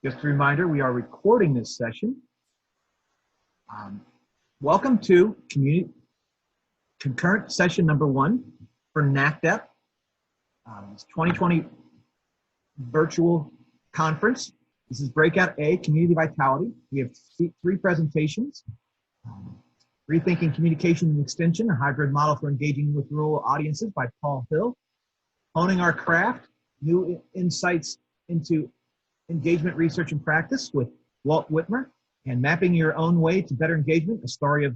Just a reminder, we are recording this session. Welcome to Concurrent session number 1 for NACDEP. It's 2020 virtual conference. This is Breakout A, Community Vitality. We have 3 presentations. Rethinking Communication and Extension, a hybrid model for engaging with rural audiences by Paul Hill. Owning Our Craft, new insights into engagement research and practice with Walt Whitmer, and Mapping Your Own Way to Better Engagement, a story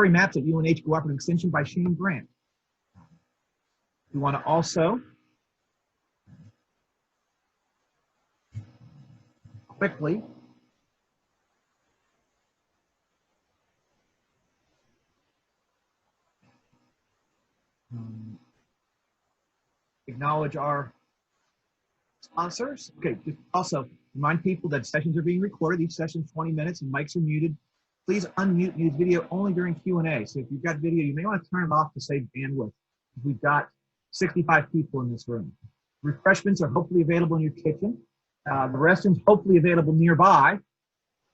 maps at UNH Cooperative Extension by Shane Grant. We want to also quickly acknowledge our sponsors. Okay, just also remind people that sessions are being recorded. Each session is 20 minutes and mics are muted. Please unmute and use video only during Q&A. So if you've got video, you may want to turn it off to save bandwidth. We've got 65 people in this room. Refreshments are hopefully available in your kitchen. The restrooms hopefully available nearby.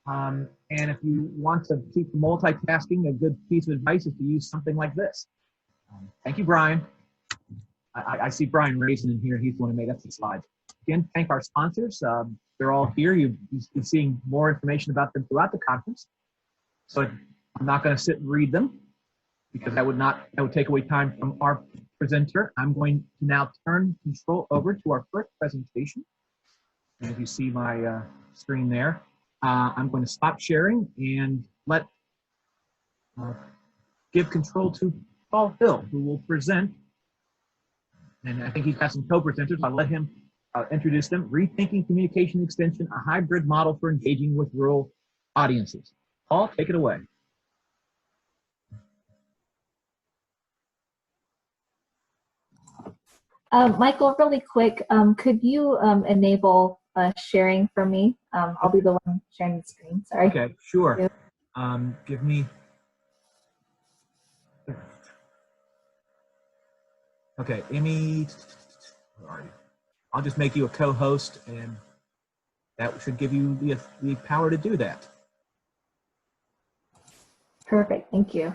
And if you want to keep multitasking, a good piece of advice is to use something like this. Thank you, Brian. I see Brian Raisin in here. He's the one who made up the slides. Again, thank our sponsors. They're all here. You've been seeing more information about them throughout the conference. So I'm not going to sit and read them because that would take away time from our presenter. I'm going to now turn control over to our first presentation. And if you see my screen there, I'm going to stop sharing and give control to Paul Hill, who will present. And I think he's got some co-presenters. I'll let him introduce them. Rethinking Communication Extension, a hybrid model for engaging with rural audiences. Paul, take it away. Michael, really quick, could you enable sharing for me? I'll be the one sharing the screen. Sorry. Okay, sure. Give me. Okay, Amy, where are you? I'll just make you a co-host, and that should give you the power to do that. Perfect, thank you.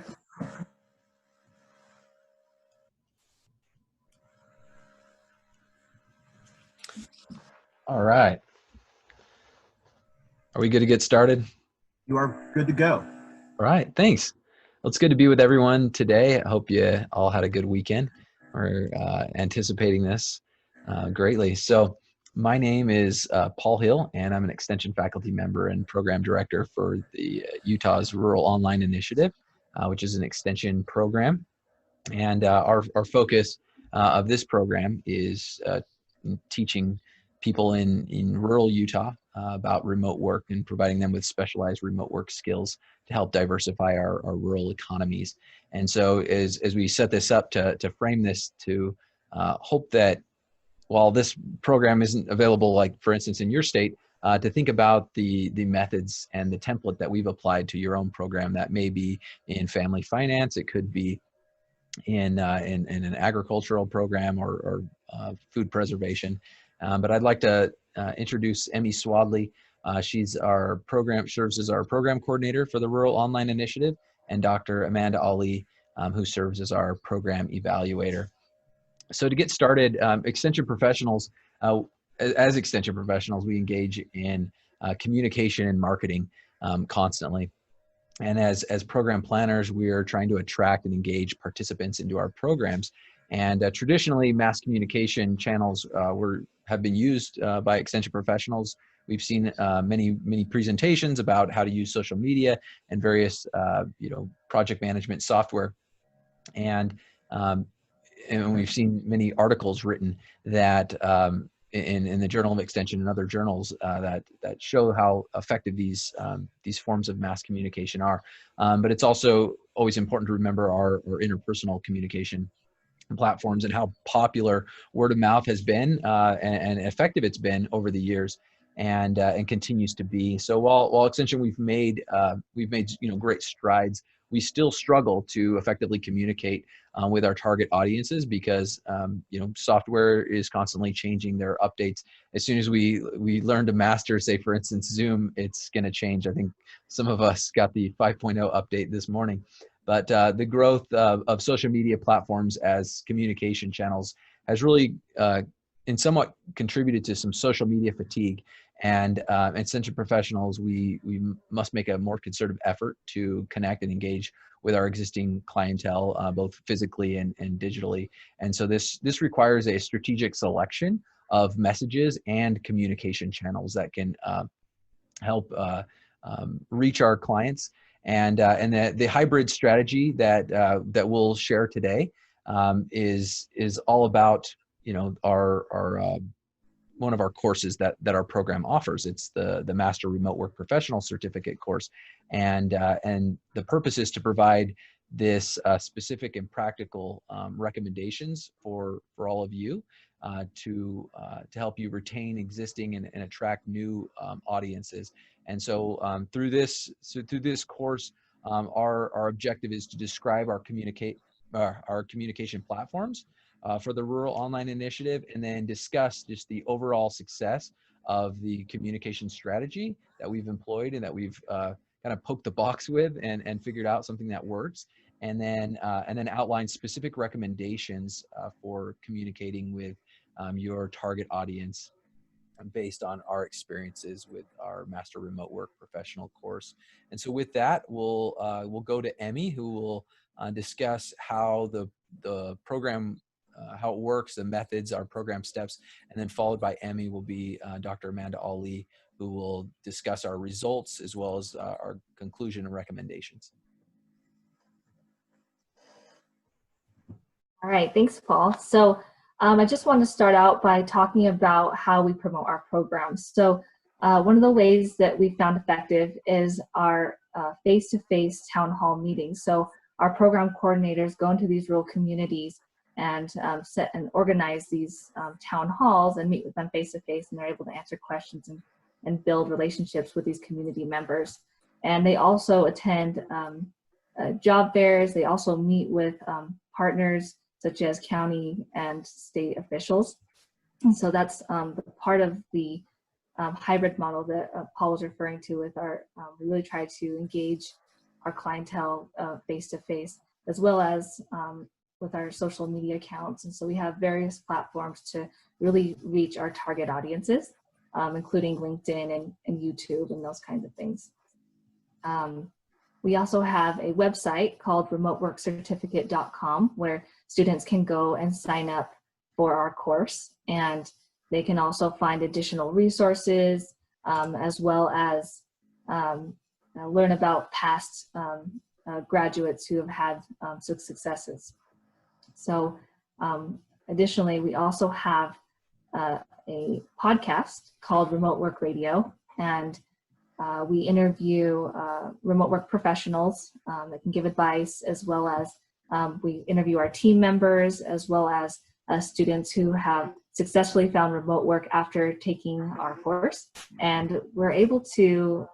All right. Are we good to get started? You are good to go. All right, thanks. Well, it's good to be with everyone today. I hope you all had a good weekend. We're anticipating this greatly. So my name is Paul Hill, and I'm an Extension faculty member and program director for the Utah's Rural Online Initiative, which is an Extension program. And our focus of this program is teaching people in rural Utah about remote work and providing them with specialized remote work skills to help diversify our rural economies. And so as we set this up to frame this, to hope that while this program isn't available, like for instance in your state, to think about the methods and the template that we've applied to your own program. That may be in family finance, it could be in an agricultural program or food preservation. But I'd like to introduce Emmy Swadley. She's serves as our program coordinator for the Rural Online Initiative, and Dr. Amanda Ali, who serves as our program evaluator. So to get started, Extension professionals, as Extension professionals, we engage in communication and marketing constantly. And as program planners, we are trying to attract and engage participants into our programs. And traditionally, mass communication channels have been used by Extension professionals. We've seen many presentations about how to use social media and various project management software, and we've seen many articles written that in the Journal of Extension and other journals that show how effective these forms of mass communication are. But it's also always important to remember our interpersonal communication platforms and how popular word of mouth has been and effective it's been over the years, and continues to be. So while Extension we've made great strides, we still struggle to effectively communicate with our target audiences, because you know, software is constantly changing their updates. As soon as we learn to master, say for instance Zoom, it's going to change. I think some of us got the 5.0 update this morning. But the growth of social media platforms as communication channels has really in somewhat contributed to some social media fatigue. And Accenture professionals, we must make a more concerted effort to connect and engage with our existing clientele, both physically and digitally. And so this requires a strategic selection of messages and communication channels that can help reach our clients. And the hybrid strategy that we'll share today is all about, you know, our one of our courses that our program offers. It's the Master Remote Work Professional Certificate course, and the purpose is to provide this specific and practical recommendations for all of you to help you retain existing and attract new audiences. And so through this course, our objective is to describe our communication platforms for the Rural Online Initiative, and then discuss just the overall success of the communication strategy that we've employed and that we've kind of poked the box with and figured out something that works, and then outline specific recommendations for communicating with your target audience based on our experiences with our Master Remote Work Professional course. And so with that, we'll go to Emmy, who will discuss how the program, how it works, the methods, our program steps, and then followed by Emmy will be Dr. Amanda Ali, who will discuss our results as well as our conclusion and recommendations. All right, thanks, Paul. So I just want to start out by talking about how we promote our programs. So one of the ways that we found effective is our face-to-face town hall meetings. So our program coordinators go into these rural communities and set and organize these town halls and meet with them face-to-face, and they're able to answer questions and build relationships with these community members. And they also attend job fairs. They also meet with partners such as county and state officials. And so that's the part of the hybrid model that Paul was referring to with our, we really try to engage our clientele face-to-face, as well as with our social media accounts. And so we have various platforms to really reach our target audiences, including LinkedIn and YouTube and those kinds of things. We also have a website called remoteworkcertificate.com where students can go and sign up for our course, and they can also find additional resources as well as learn about past graduates who have had successes. So additionally, we also have a podcast called Remote Work Radio, and we interview remote work professionals that can give advice, as well as we interview our team members, as well as students who have successfully found remote work after taking our course. And we're able to,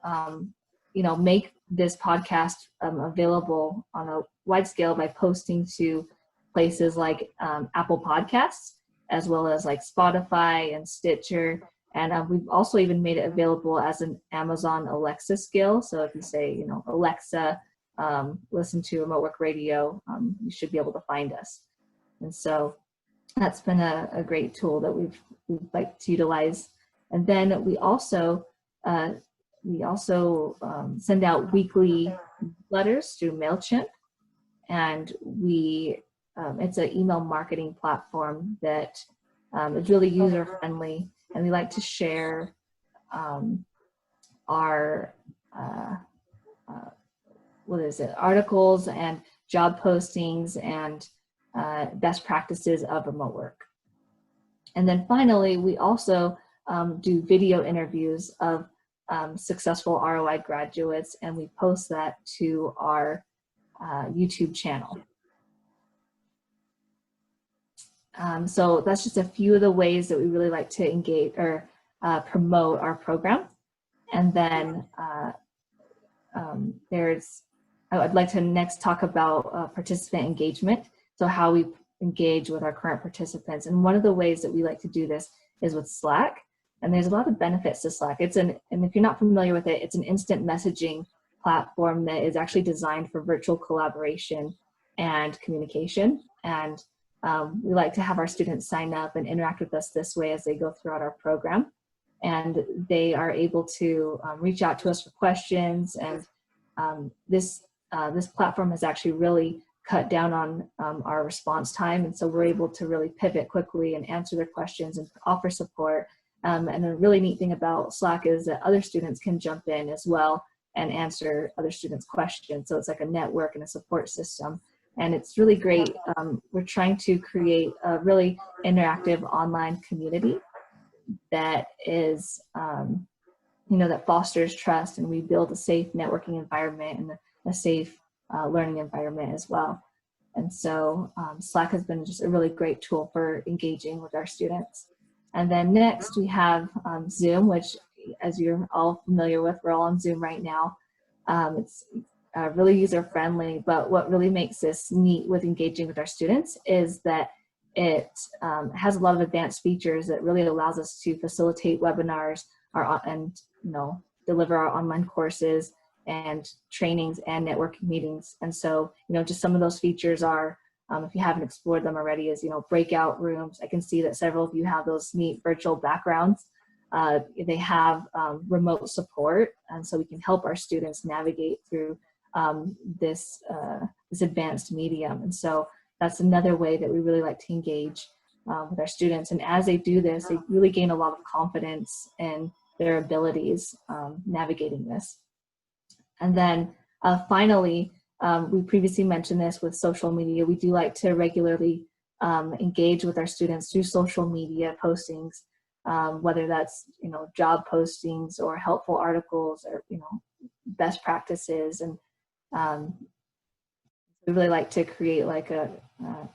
you know, make this podcast available on a wide scale by posting to places like Apple Podcasts, as well as like Spotify and Stitcher. And we've also even made it available as an Amazon Alexa skill. So if you say, you know, Alexa, listen to Remote Work Radio, you should be able to find us. And so that's been a great tool that we've liked to utilize. And then we also send out weekly letters through MailChimp, and it's an email marketing platform that is really user friendly. And we like to share our articles and job postings and best practices of remote work. And then finally, we also do video interviews of successful ROI graduates, and we post that to our YouTube channel. So that's just a few of the ways that we really like to engage or promote our program. And then I'd like to next talk about participant engagement. so how we engage with our current participants. And one of the ways that we like to do this is with Slack. And there's a lot of benefits to Slack. And if you're not familiar with it, it's an instant messaging platform that is actually designed for virtual collaboration and communication. And we like to have our students sign up and interact with us this way as they go throughout our program. And they are able to reach out to us for questions. And this platform has actually really cut down on our response time. And so we're able to really pivot quickly and answer their questions and offer support. And the really neat thing about Slack is that other students can jump in as well and answer other students' questions. So it's like a network and a support system. And it's really great. We're trying to create a really interactive online community that is, that fosters trust, and we build a safe networking environment and a safe learning environment as well. And so Slack has been just a really great tool for engaging with our students. And then next we have Zoom, which, as you're all familiar with, we're all on Zoom right now. It's really user-friendly, but what really makes this neat with engaging with our students is that it has a lot of advanced features that really allows us to facilitate webinars and deliver our online courses and trainings and networking meetings. And so, just some of those features are, if you haven't explored them already, is, breakout rooms. I can see that several of you have those neat virtual backgrounds. They have remote support, and so we can help our students navigate through this advanced medium. And so that's another way that we really like to engage with our students. And as they do this, they really gain a lot of confidence in their abilities navigating this. And then finally, we previously mentioned this with social media. We do like to regularly engage with our students through social media postings, whether that's, job postings or helpful articles or, best practices. And we really like to create like a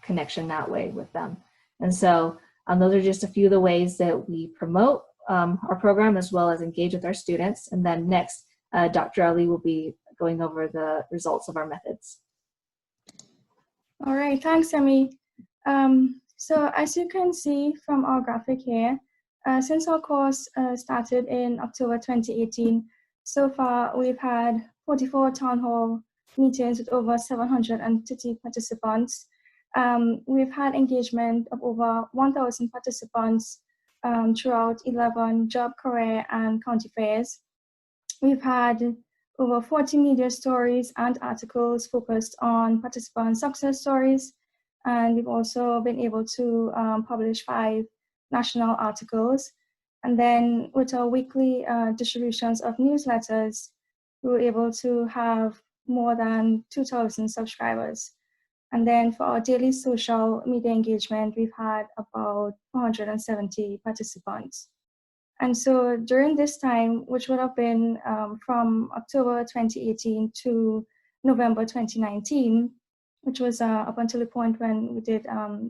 connection that way with them. And so those are just a few of the ways that we promote our program as well as engage with our students. And then next, Dr. Ali will be going over the results of our methods. All right, thanks, Emmy. So as you can see from our graphic here, since our course started in October 2018, so far we've had 44 town hall meetings with over 750 participants. We've had engagement of over 1,000 participants throughout 11 job, career, and county fairs. We've had over 40 media stories and articles focused on participant success stories. And we've also been able to publish 5 national articles. And then with our weekly distributions of newsletters, we were able to have more than 2,000 subscribers. And then for our daily social media engagement, we've had about 470 participants. And so during this time, which would have been from October 2018 to November 2019, which was up until the point when we did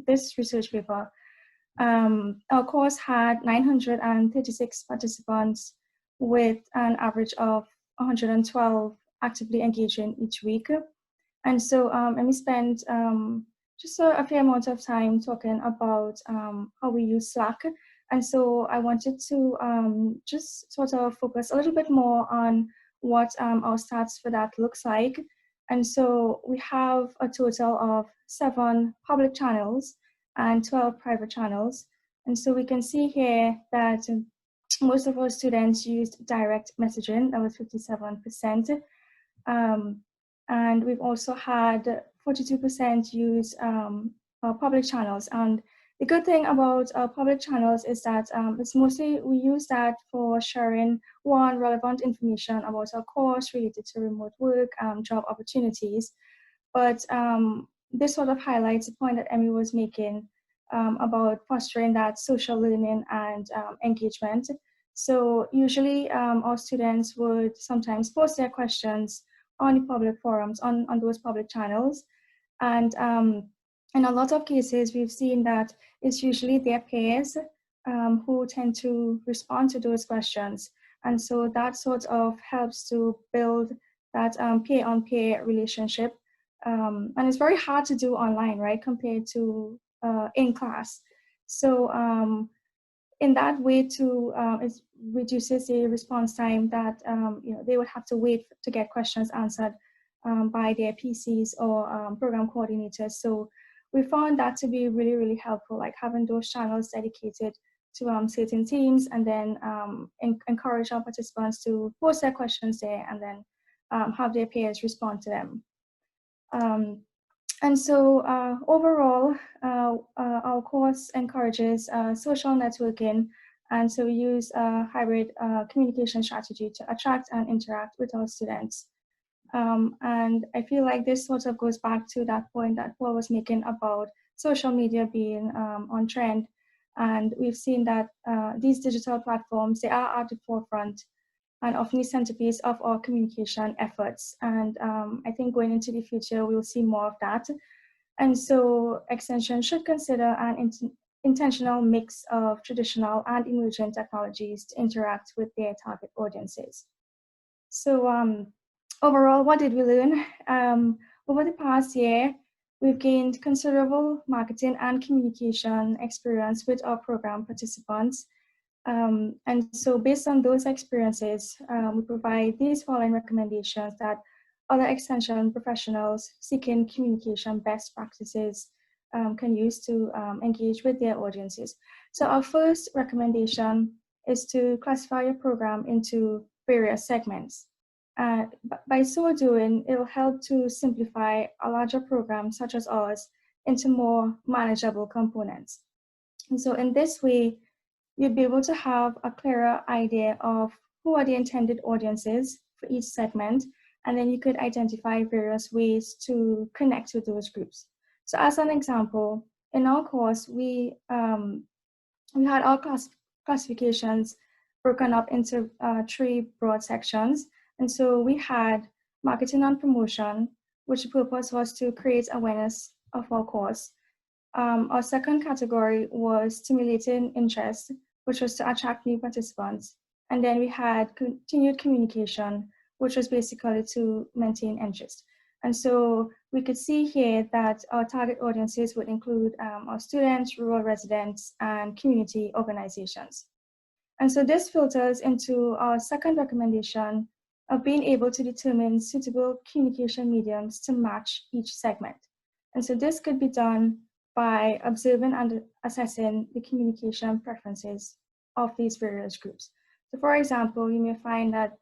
this research paper, our course had 936 participants with an average of 112 actively engaging each week. And so, and we spent just a fair amount of time talking about how we use Slack. And so I wanted to just sort of focus a little bit more on what our stats for that looks like. And so we have a total of 7 public channels and 12 private channels. And so we can see here that most of our students used direct messaging, that was 57%. And we've also had 42% use our public channels. And the good thing about our public channels is that it's mostly, we use that for sharing relevant information about our course related to remote work, job opportunities. But this sort of highlights the point that Emmy was making about fostering that social learning and engagement. So usually our students would sometimes post their questions on the public forums, on those public channels. And in a lot of cases, we've seen that it's usually their peers who tend to respond to those questions. And so that sort of helps to build that peer-on-peer relationship And it's very hard to do online, right, compared to in class. So in that way too, it reduces the response time that they would have to wait to get questions answered by their PCs or program coordinators. So we found that to be really, really helpful, like having those channels dedicated to certain teams, and then encourage our participants to post their questions there, and then have their peers respond to them. And so overall, our course encourages social networking, and so we use a hybrid communication strategy to attract and interact with our students. And I feel like this sort of goes back to that point that Paul was making about social media being on trend. And we've seen that these digital platforms, they are at the forefront and often the centerpiece of our communication efforts. And I think going into the future, we'll see more of that. And so Extension should consider an intentional mix of traditional and emerging technologies to interact with their target audiences. So overall, what did we learn? Over the past year, we've gained considerable marketing and communication experience with our program participants. And so based on those experiences, we provide these following recommendations that other extension professionals seeking communication best practices can use to engage with their audiences. So our first recommendation is to classify your program into various segments. By so doing, it'll help to simplify a larger program such as ours into more manageable components. And so in this way, you'd be able to have a clearer idea of who are the intended audiences for each segment, and then you could identify various ways to connect with those groups. So as an example, in our course, we had our classifications broken up into 3 broad sections. And so we had marketing and promotion, which the purpose was to create awareness of our course. Our second category was stimulating interest, which was to attract new participants. And then we had continued communication, which was basically to maintain interest. And so we could see here that our target audiences would include our students, rural residents, and community organizations. And so this filters into our second recommendation of being able to determine suitable communication mediums to match each segment. And so this could be done by observing and assessing the communication preferences of these various groups. So for example, you may find that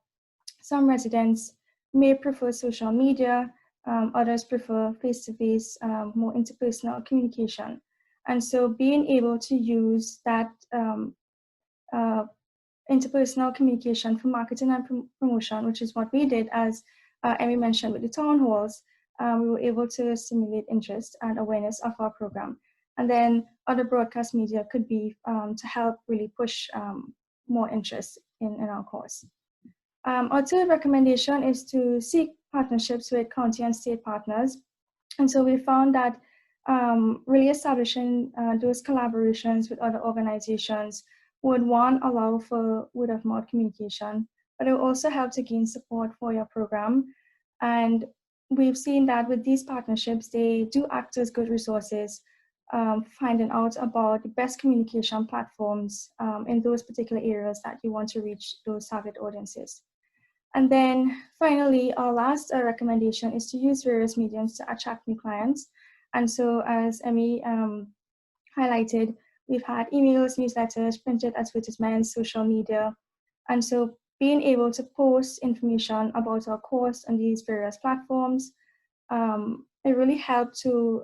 some residents may prefer social media, others prefer face-to-face, more interpersonal communication. And so being able to use that interpersonal communication for marketing and promotion, which is what we did, as Emmy mentioned with the town halls, we were able to stimulate interest and awareness of our program. And then other broadcast media could be to help really push more interest in our course. Our third recommendation is to seek partnerships with county and state partners. And so we found that really establishing those collaborations with other organizations would, one, allow for word of mouth communication, but it will also help to gain support for your program. And we've seen that with these partnerships, they do act as good resources, finding out about the best communication platforms in those particular areas that you want to reach those target audiences. And then finally, our last recommendation is to use various mediums to attract new clients. And so as Emmy highlighted, we've had emails, newsletters, printed advertisements, social media. And so being able to post information about our course on these various platforms, it really helped to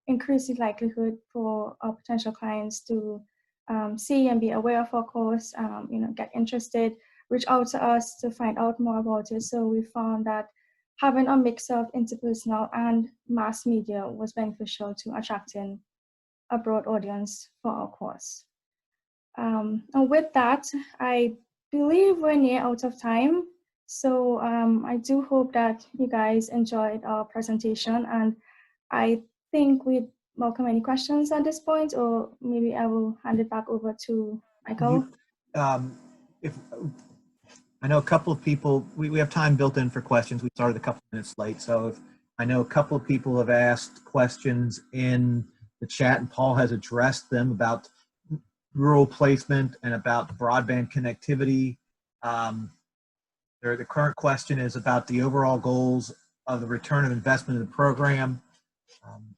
increase the likelihood for our potential clients to see and be aware of our course, get interested, reach out to us to find out more about it. So we found that having a mix of interpersonal and mass media was beneficial to attracting a broad audience for our course. And with that, I believe we're near out of time. So I do hope that you guys enjoyed our presentation, and I think we'd welcome any questions at this point, or maybe I will hand it back over to Michael. I know a couple of people, we have time built in for questions. We started a couple minutes late, so if I know a couple of people have asked questions in the chat, and Paul has addressed them about rural placement and about broadband connectivity. The current question is about the overall goals of the return of investment in the program.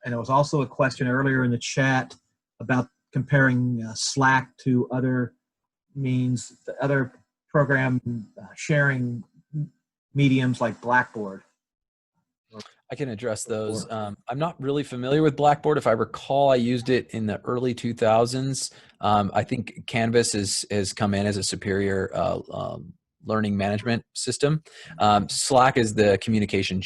And there was also a question earlier in the chat about comparing Slack to other means, other program sharing mediums like Blackboard. I can address those. I'm not really familiar with Blackboard. If I recall, I used it in the early 2000s. I think Canvas has come in as a superior learning management system. Slack is the communication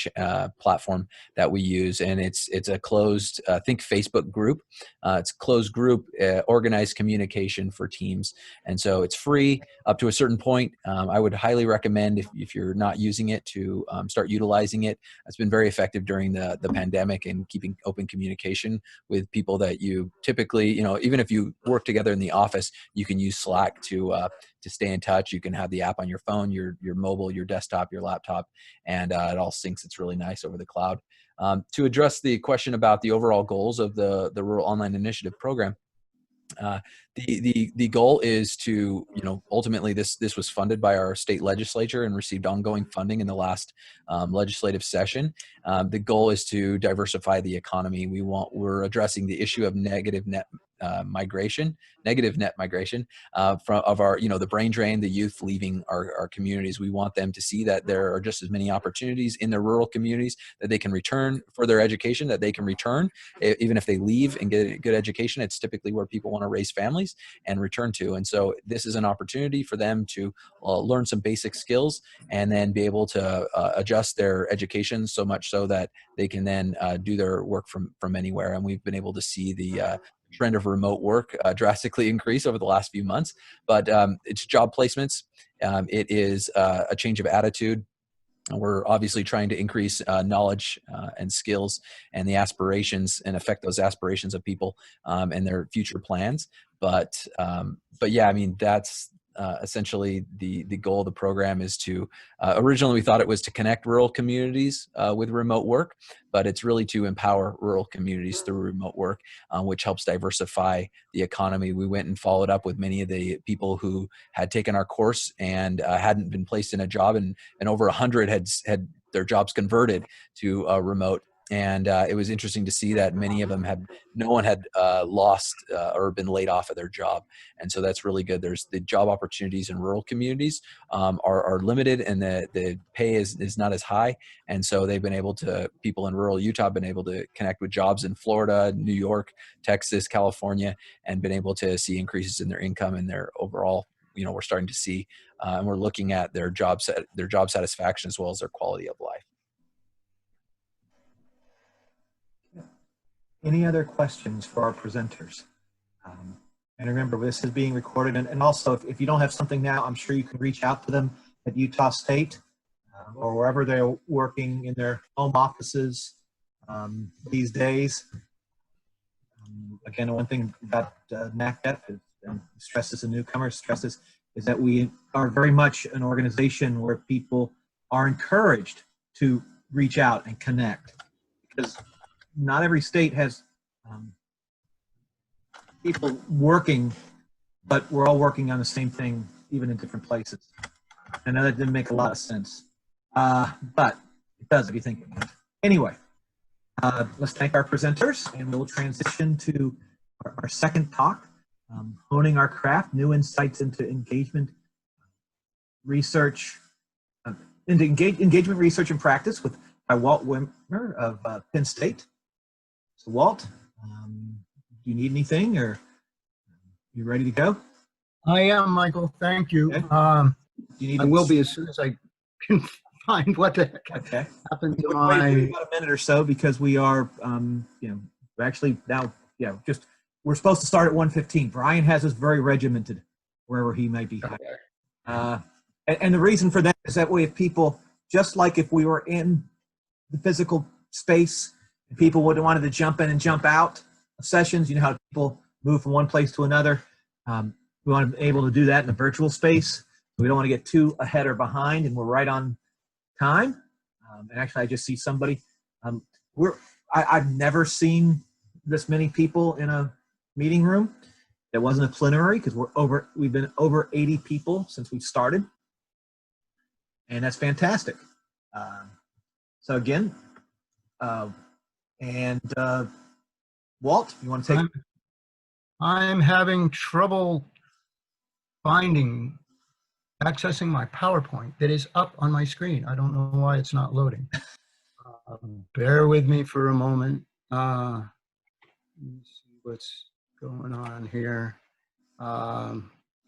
platform that we use, and it's a closed, think Facebook group. It's a closed group, organized communication for teams, and so it's free up to a certain point. I would highly recommend if you're not using it to start utilizing it. It's been very effective during the pandemic and keeping open communication with people that you typically, even if you work together in the office, you can use Slack to stay in touch. You can have the app on your phone, your mobile, your desktop, your laptop, and it all syncs. It's really nice over the cloud. To address the question about the overall goals of the Rural Online Initiative program, the goal is to, ultimately this was funded by our state legislature and received ongoing funding in the last legislative session. The goal is to diversify the economy. We're addressing the issue of negative net migration of our, the brain drain, the youth leaving our communities. We want them to see that there are just as many opportunities in their rural communities that they can return for their education, that they can return even if they leave and get a good education. It's typically where people want to raise families and return to. And so this is an opportunity for them to learn some basic skills and then be able to adjust their education so much so that they can then do their work from anywhere. And we've been able to see the trend of remote work drastically increase over the last few months. But it's job placements. It is a change of attitude. We're obviously trying to increase knowledge and skills and the aspirations and affect those aspirations of people and their future plans. But yeah, I mean, that's essentially the goal of the program is to, originally we thought it was to connect rural communities with remote work, but it's really to empower rural communities through remote work, which helps diversify the economy. We went and followed up with many of the people who had taken our course and hadn't been placed in a job, and over 100 had their jobs converted to remote. And it was interesting to see that many of them no one had lost or been laid off of their job. And so that's really good. There's the job opportunities in rural communities are limited, and the pay is not as high. And so people in rural Utah have been able to connect with jobs in Florida, New York, Texas, California, and been able to see increases in their income and their overall, we're starting to see, and we're looking at their job satisfaction as well as their quality of life. Any other questions for our presenters? And remember, this is being recorded. And also, if you don't have something now, I'm sure you can reach out to them at Utah State or wherever they're working in their home offices these days. Again, one thing about NACDEP, and stress as a newcomer, is that we are very much an organization where people are encouraged to reach out and connect, because not every state has people working, but we're all working on the same thing, even in different places. I know that didn't make a lot of sense, but it does if you think about it. Anyway, let's thank our presenters, and we'll transition to our second talk, Honing Our Craft, New Insights into Engagement Research, Engagement Research and Practice by Walt Wimmer of Penn State. So Walt, do you need anything, or you ready to go? I am, Michael. Thank you. Okay. I will be as soon as I can find what the heck happened to my. Wait about a minute or so, because we are, actually now, we're supposed to start at 1:15. Brian has us very regimented wherever he might be. Okay. And the reason for that is that way, if people, just like if we were in the physical space, and people would have wanted to jump in and jump out of sessions, how people move from one place to another. We want to be able to do that in a virtual space. We don't want to get too ahead or behind, and we're right on time. And actually, I just see somebody I've never seen this many people in a meeting room. It wasn't a plenary because we've been over 80 people since we started, and that's fantastic. So again, Walt, you want to take? I'm having trouble accessing my PowerPoint that is up on my screen. I don't know why it's not loading. Bear with me for a moment. Let me see what's going on here. Oh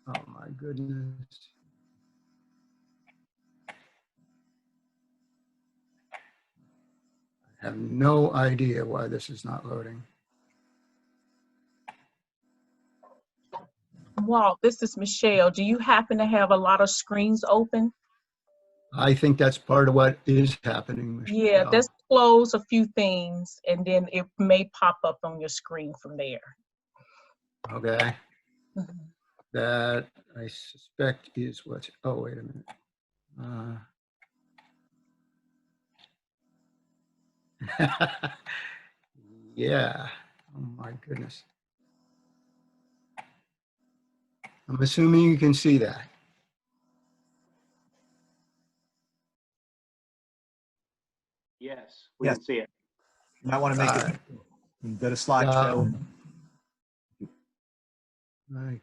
my goodness. I have no idea why this is not loading. Walt, this is Michelle. Do you happen to have a lot of screens open? I think that's part of what is happening, Michelle. Yeah, just close a few things and then it may pop up on your screen from there. Okay. That I suspect is what's, oh, wait a minute. Yeah, oh my goodness. I'm assuming you can see that. Yes, we can see it. You might want to make it. You go to slideshow. Right.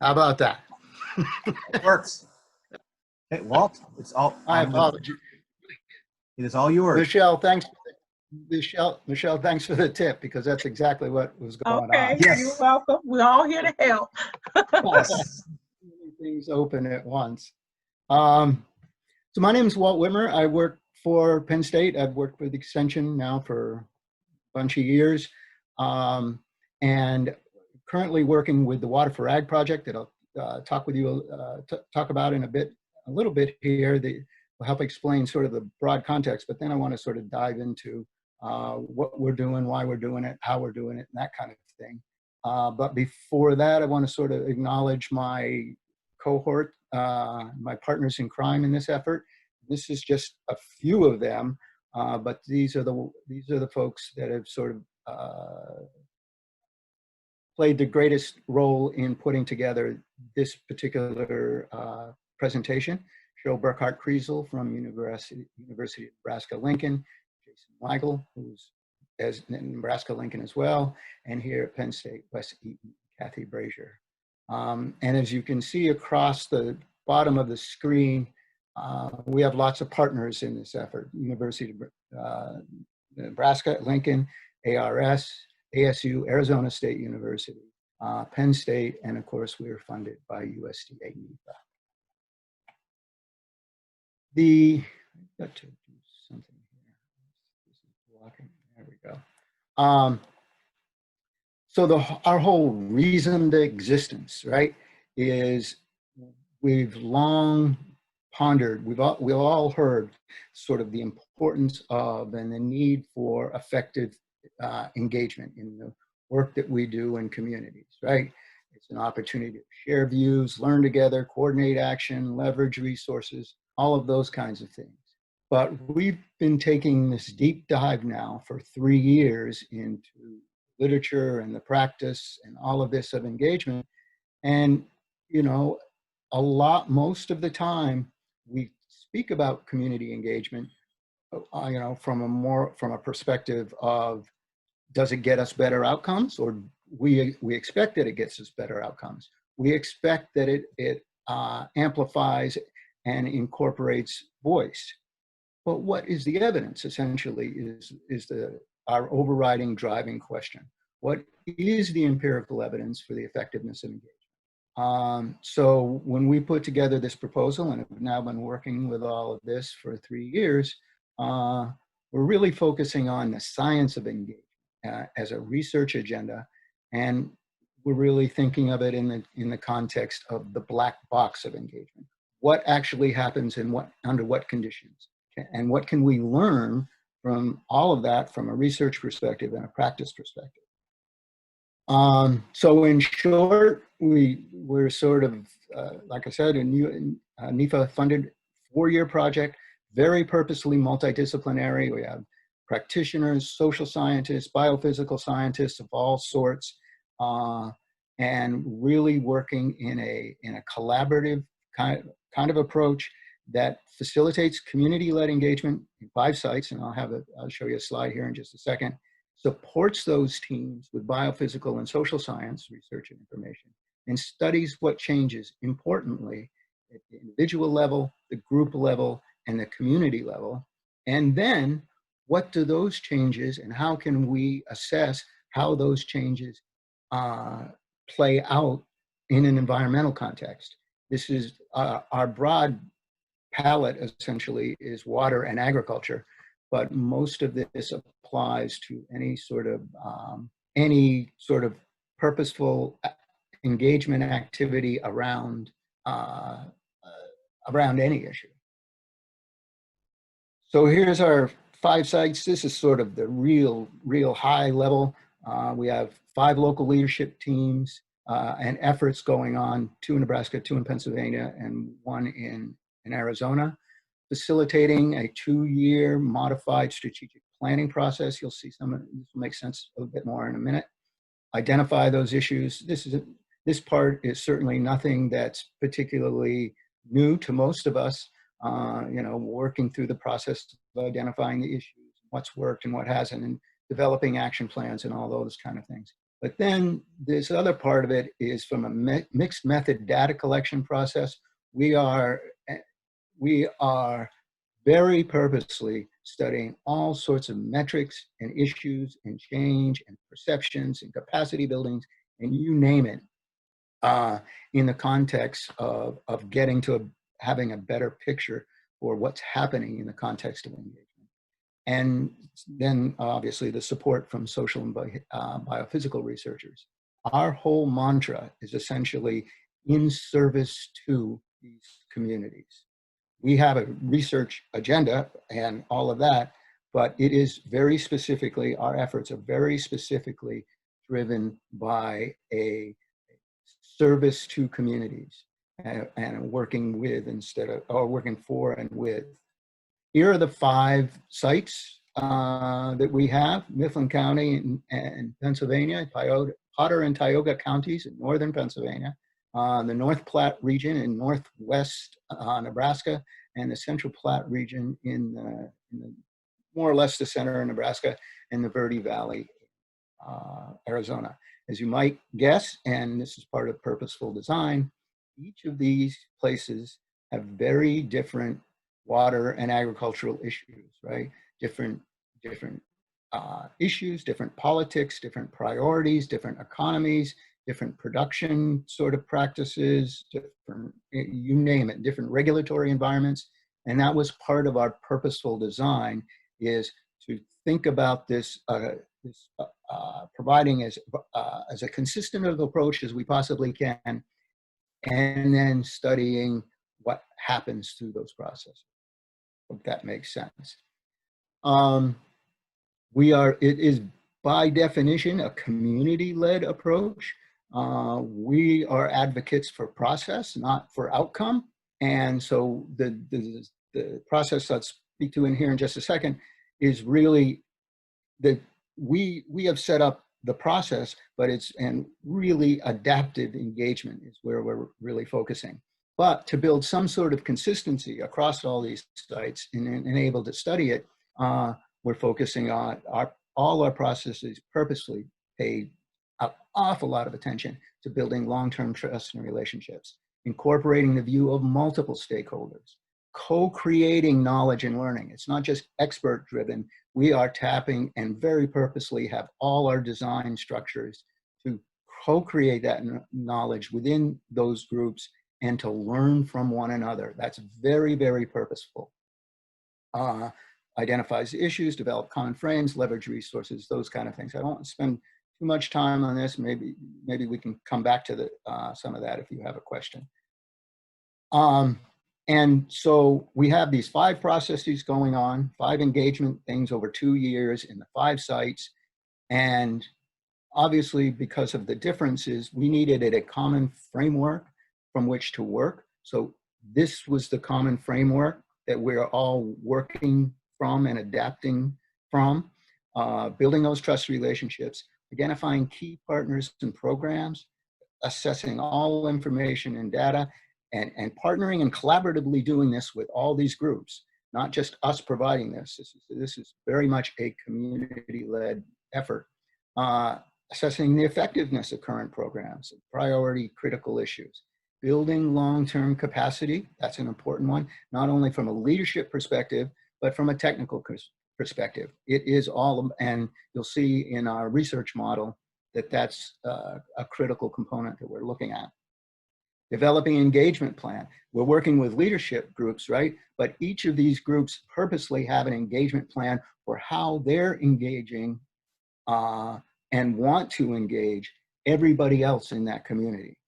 How about that? It works. Hey, Walt, it's all. I apologize. It is all yours. Michelle, thanks. Michelle, thanks for the tip, because that's exactly what was going on. Yes. You're welcome. We're all here to help. Yes. Things open at once. So my name is Walt Whitmer. I work for Penn State. I've worked with Extension now for a bunch of years, and currently working with the Water for Ag project that I'll talk with you, talk about in a little bit here. That will help explain sort of the broad context, but then I want to sort of dive into what we're doing, why we're doing it, how we're doing it, and that kind of thing. But before that, I want to sort of acknowledge my cohort, my partners in crime in this effort. This is just a few of them, but these are the folks that have sort of played the greatest role in putting together this particular presentation. Cheryl Burkhart-Kriesel from University of Nebraska-Lincoln, Jason Weigel, who's in Nebraska-Lincoln as well, and here at Penn State, Wes Eaton, Kathy Brazier. And as you can see across the bottom of the screen, we have lots of partners in this effort. University of Nebraska, Lincoln, ARS, ASU, Arizona State University, Penn State, and of course we are funded by USDA NEPA. I've got to do something here. This is blocking. There we go. So our whole reason to existence, right, is we've long pondered, we've all heard sort of the importance of and the need for effective engagement in the work that we do in communities, right? It's an opportunity to share views, learn together, coordinate action, leverage resources, all of those kinds of things. But we've been taking this deep dive now for 3 years into literature and the practice and all of this of engagement. And, you know, most of the time we speak about community engagement, you know, from a perspective of, does it get us better outcomes? Or we expect that it gets us better outcomes. We expect that it amplifies and incorporates voice. But what is the evidence, essentially, is our overriding driving question. What is the empirical evidence for the effectiveness of engagement? So when we put together this proposal, and have now been working with all of this for 3 years, we're really focusing on the science of engagement as a research agenda, and we're really thinking of it in the context of the black box of engagement. What actually happens and under what conditions? And what can we learn from all of that from a research perspective and a practice perspective? So in short, we're sort of, like I said, NEFA funded 4-year project, very purposely multidisciplinary. We have practitioners, social scientists, biophysical scientists of all sorts, and really working in a collaborative kind of approach that facilitates community-led engagement in 5 sites, and I'll show you a slide here in just a second, supports those teams with biophysical and social science research and information, and studies what changes, importantly, at the individual level, the group level, and the community level. And then what do those changes and how can we assess how those changes play out in an environmental context? This is our broad palette essentially is water and agriculture, but most of this applies to any sort of purposeful engagement activity around any issue. So here's our 5 sites. This is sort of the real high level. We have 5 local leadership teams and efforts going on, 2 in Nebraska, 2 in Pennsylvania, and 1 in Arizona, facilitating a 2-year modified strategic planning process. You'll see some of this will make sense a little bit more in a minute. Identify those issues. This part is certainly nothing that's particularly new to most of us. Working through the process of identifying the issues, what's worked and what hasn't, and developing action plans and all those kind of things. But then this other part of it is from a mixed method data collection process. We are very purposely studying all sorts of metrics and issues and change and perceptions and capacity buildings and you name it, in the context of getting to having a better picture for what's happening in the context of engagement. And then obviously the support from social and biophysical researchers. Our whole mantra is essentially in service to these communities. We have a research agenda and all of that, but it is very specifically, our efforts are very specifically driven by a service to communities and working with working for and with. Here are the 5 sites that we have: Mifflin County in Pennsylvania, Potter and Tioga counties in northern Pennsylvania, the North Platte region in northwest Nebraska, and the Central Platte region in the more or less the center of Nebraska, and the Verde Valley, Arizona. As you might guess, and this is part of purposeful design, each of these places have very different water and agricultural issues, right? Different issues, different politics, different priorities, different economies, different production sort of practices, different, you name it, different regulatory environments. And that was part of our purposeful design, is to think about this, providing as a consistent of approach as we possibly can, and then studying what happens through those processes. Hope that makes sense. It is by definition a community-led approach. We are advocates for process, not for outcome. And so the process I'll speak to in here in just a second is really that we have set up the process, but and really adaptive engagement is where we're really focusing. But to build some sort of consistency across all these sites and able to study it, we're focusing on all our processes purposely pay an awful lot of attention to building long-term trust and relationships, incorporating the view of multiple stakeholders, co-creating knowledge and learning. It's not just expert-driven. We are tapping and very purposely have all our design structures to co-create that knowledge within those groups and to learn from one another. That's very, very purposeful. Identifies the issues, develop common frames, leverage resources, those kind of things. I don't want to spend too much time on this. Maybe we can come back to some of that if you have a question. And so we have these 5 processes going on, 5 engagement things over 2 years in the 5 sites. And obviously, because of the differences, we needed a common framework from which to work. So this was the common framework that we're all working from and adapting from, building those trust relationships, identifying key partners and programs, assessing all information and data, and partnering and collaboratively doing this with all these groups, not just us providing this. This is very much a community-led effort. Assessing the effectiveness of current programs, priority critical issues, building long-term capacity, that's an important one, not only from a leadership perspective, but from a technical perspective. It is all, and you'll see in our research model that that's a critical component that we're looking at. Developing engagement plan. We're working with leadership groups, right? But each of these groups purposely have an engagement plan for how they're engaging and want to engage everybody else in that community.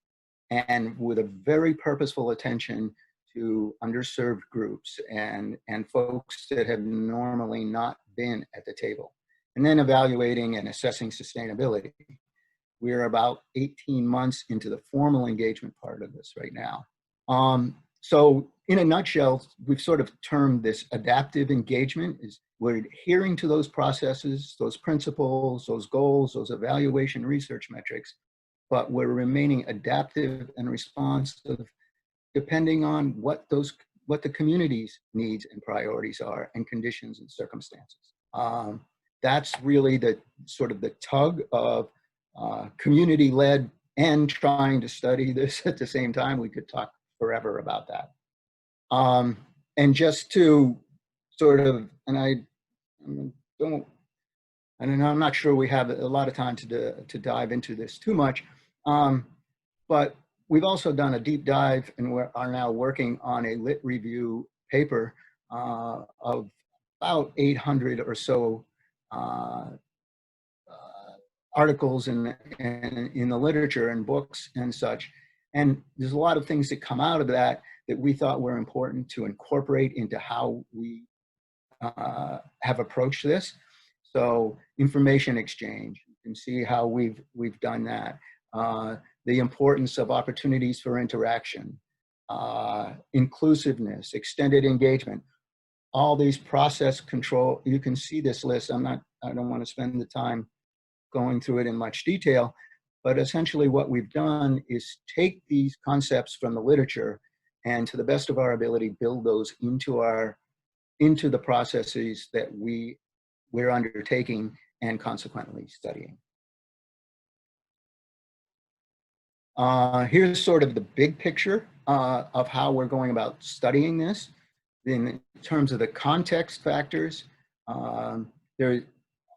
And with a very purposeful attention to underserved groups and folks that have normally not been at the table. And then evaluating and assessing sustainability. We're about 18 months into the formal engagement part of this right now. So in a nutshell, we've sort of termed this adaptive engagement. Is we're adhering to those processes, those principles, those goals, those evaluation research metrics, but we're remaining adaptive and responsive depending on what the community's needs and priorities are and conditions and circumstances. That's really the sort of the tug of community-led and trying to study this at the same time. We could talk forever about that. And just to sort of, and I'm not sure we have a lot of time to dive into this too much, but we've also done a deep dive and we are now working on a lit review paper of about 800 or so articles in the literature and books and such. And there's a lot of things that come out of that we thought were important to incorporate into how we have approached this. So information exchange, you can see how we've done that. The importance of opportunities for interaction, inclusiveness, extended engagement, all these process control. You can see this list. I don't want to spend the time going through it in much detail, but essentially what we've done is take these concepts from the literature and to the best of our ability, build those into the processes that we're undertaking and consequently studying. Here's sort of the big picture of how we're going about studying this. In terms of the context factors,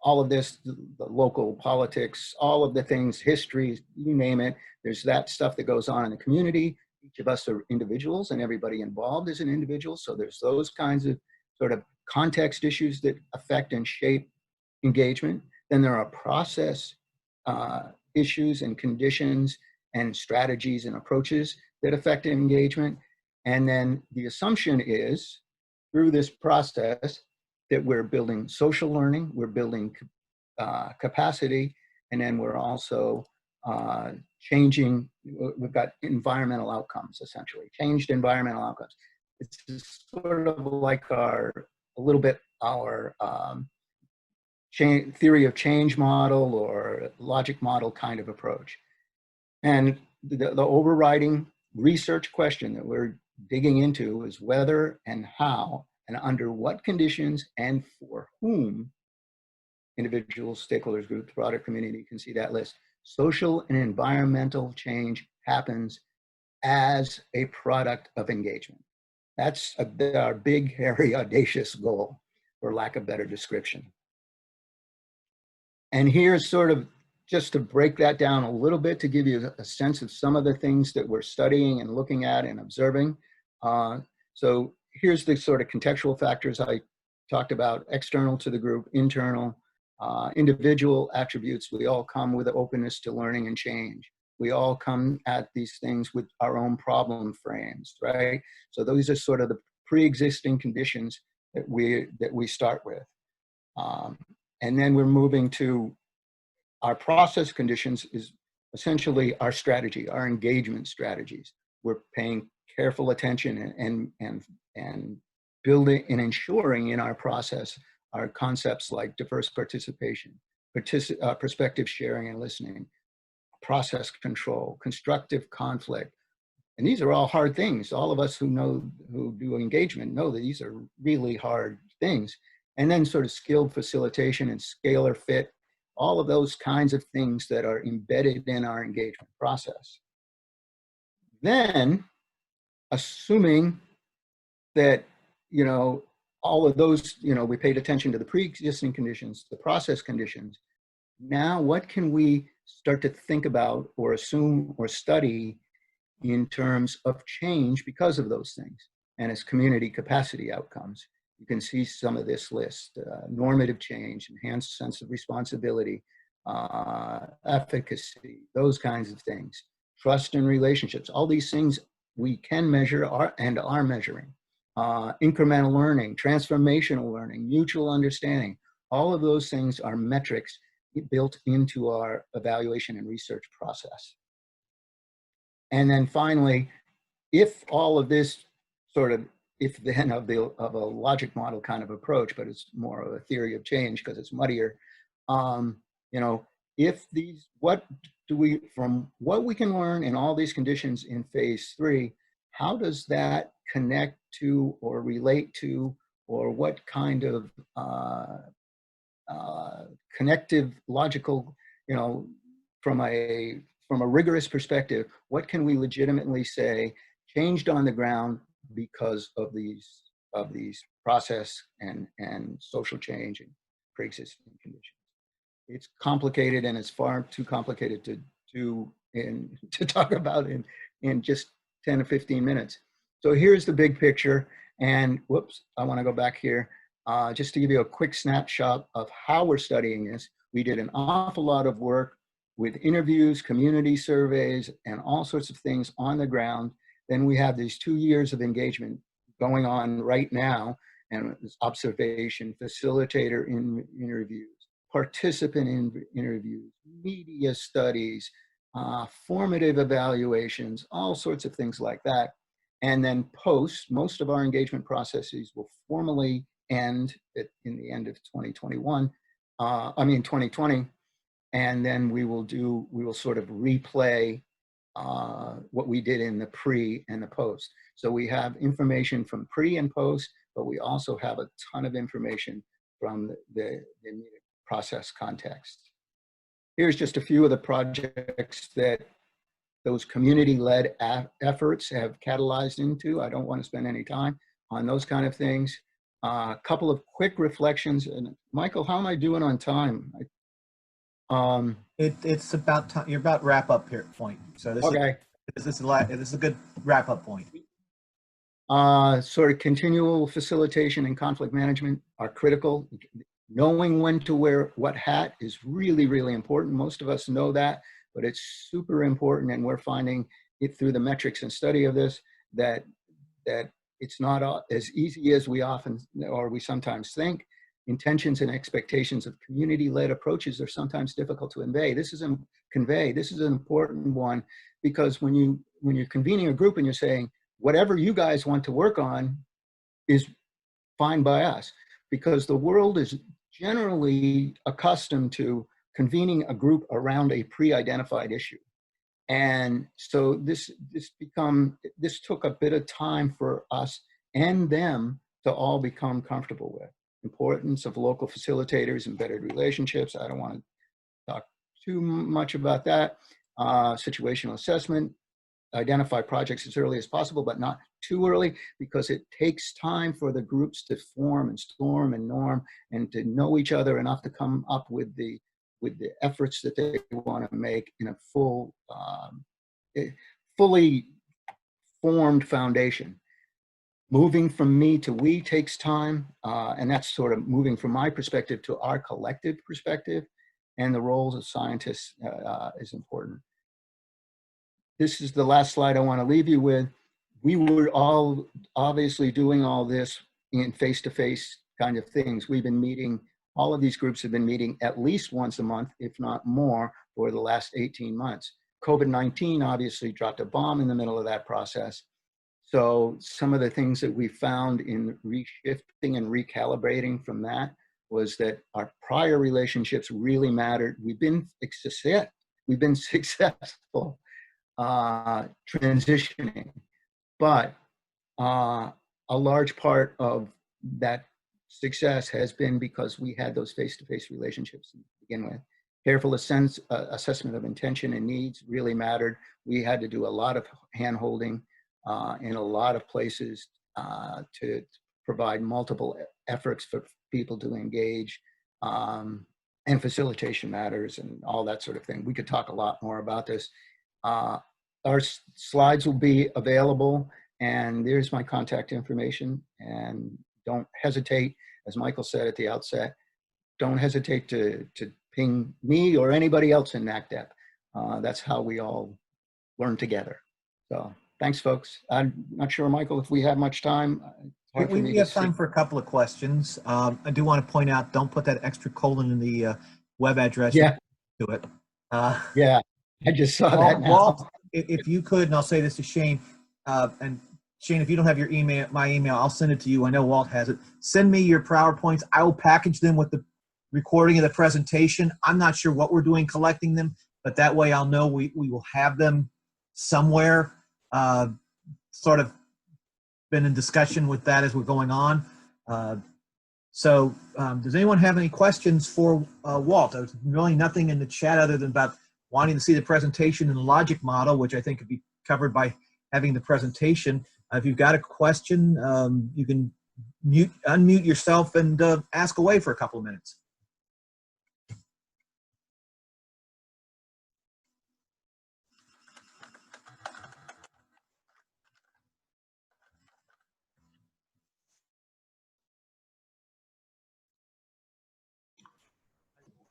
all of this, the local politics, all of the things, history, you name it, there's that stuff that goes on in the community. Each of us are individuals and everybody involved is an individual. So there's those kinds of sort of context issues that affect and shape engagement. Then there are process issues and conditions and strategies and approaches that affect engagement. And then the assumption is through this process that we're building social learning, we're building capacity, and then we're also changing, we've got environmental outcomes, essentially, changed environmental outcomes. It's sort of like a little bit our theory of change model or logic model kind of approach. And the overriding research question that we're digging into is whether and how and under what conditions and for whom individuals, stakeholders, groups, broader community, you can see that list. Social and environmental change happens as a product of engagement. That's our big, hairy, audacious goal, for lack of better description. And here's sort of just to break that down a little bit to give you a sense of some of the things that we're studying and looking at and observing. So here's the sort of contextual factors I talked about: external to the group, internal, individual attributes. We all come with an openness to learning and change. We all come at these things with our own problem frames, right? So those are sort of the pre-existing conditions that we start with. And then we're moving to our process conditions is essentially our strategy, our engagement strategies. We're paying careful attention and building and ensuring in our process are concepts like diverse participation, perspective sharing and listening, process control, constructive conflict. And these are all hard things. All of us who do engagement know that these are really hard things. And then sort of skilled facilitation and scalar fit, all of those kinds of things that are embedded in our engagement process. Then, assuming that, you know, all of those, you know, we paid attention to the pre-existing conditions, the process conditions. Now, what can we start to think about or assume or study in terms of change because of those things? And as community capacity outcomes, you can see some of this list: normative change, enhanced sense of responsibility, efficacy, those kinds of things, trust and relationships. All these things we can measure and are measuring. Incremental learning, transformational learning, mutual understanding. All of those things are metrics built into our evaluation and research process. And then finally, if all of this sort of if then of a logic model kind of approach, but it's more of a theory of change because it's muddier. You know, if these, what do we, from what we can learn in all these conditions in phase 3, how does that connect to or relate to, or what kind of connective logical, you know, from a rigorous perspective, what can we legitimately say changed on the ground because of these process and social change and pre-existing conditions? It's complicated, and it's far too complicated to talk about in just 10 or 15 minutes. So here's the big picture, and whoops, I want to go back here just to give you a quick snapshot of how we're studying this. We did an awful lot of work with interviews, community surveys, and all sorts of things on the ground. Then we have these 2 years of engagement going on right now, and it's observation, facilitator interviews, participant interviews, media studies, formative evaluations, all sorts of things like that. And then post, most of our engagement processes will formally end in the end of 2021, 2020. And then we will sort of replay what we did in the pre and the post. So we have information from pre and post, but we also have a ton of information from the process context. Here's just a few of the projects that those community-led efforts have catalyzed into. I don't want to spend any time on those kind of things. A couple of quick reflections. And Michael, how am I doing on time? It's about time. You're about wrap up here point. So this is a good wrap up point. Sort of continual facilitation and conflict management are critical. Knowing when to wear what hat is really, really important. Most of us know that, but it's super important, and we're finding it through the metrics and study of this that it's not as easy as we often or we sometimes think. Intentions and expectations of community-led approaches are sometimes difficult to convey. This is an important one, because when you're convening a group and you're saying whatever you guys want to work on is fine by us, because the world is generally accustomed to convening a group around a pre-identified issue. And so this took a bit of time for us and them to all become comfortable with. Importance of local facilitators, embedded relationships. I don't want to talk too much about that. Situational assessment. Identify projects as early as possible, but not too early, because it takes time for the groups to form and storm and norm and to know each other enough to come up with the efforts that they want to make in a fully formed foundation. Moving from me to we takes time, and that's sort of moving from my perspective to our collective perspective, and the roles of scientists is important. This is the last slide I want to leave you with. We were all obviously doing all this in face-to-face kind of things. We've been meeting, all of these groups have been meeting at least once a month, if not more, for the last 18 months. COVID-19 obviously dropped a bomb in the middle of that process. So some of the things that we found in reshifting and recalibrating from that was that our prior relationships really mattered. We've been successful transitioning, but a large part of that success has been because we had those face-to-face relationships to begin with. Careful assessment of intention and needs really mattered. We had to do a lot of hand-holding in a lot of places to provide multiple efforts for people to engage, and facilitation matters and all that sort of thing. We could talk a lot more about this. Our slides will be available, and there's my contact information. And don't hesitate, as Michael said at the outset, don't hesitate to ping me or anybody else in NACDEP. That's how we all learn together. So thanks, folks. I'm not sure, Michael, if we have much time. We have time for a couple of questions. I do want to point out, don't put that extra colon in the web address. Yeah. To it. Yeah, I just saw that now. Walt, if you could, and I'll say this to Shane, and Shane, if you don't have your email, my email, I'll send it to you. I know Walt has it. Send me your PowerPoints. I will package them with the recording of the presentation. I'm not sure what we're doing collecting them, but that way I'll know we will have them somewhere. Sort of been in discussion with that as we're going on. So does anyone have any questions for Walt? There's really nothing in the chat other than about wanting to see the presentation and the logic model, which I think could be covered by having the presentation. If you've got a question, you can unmute yourself and ask away for a couple of minutes.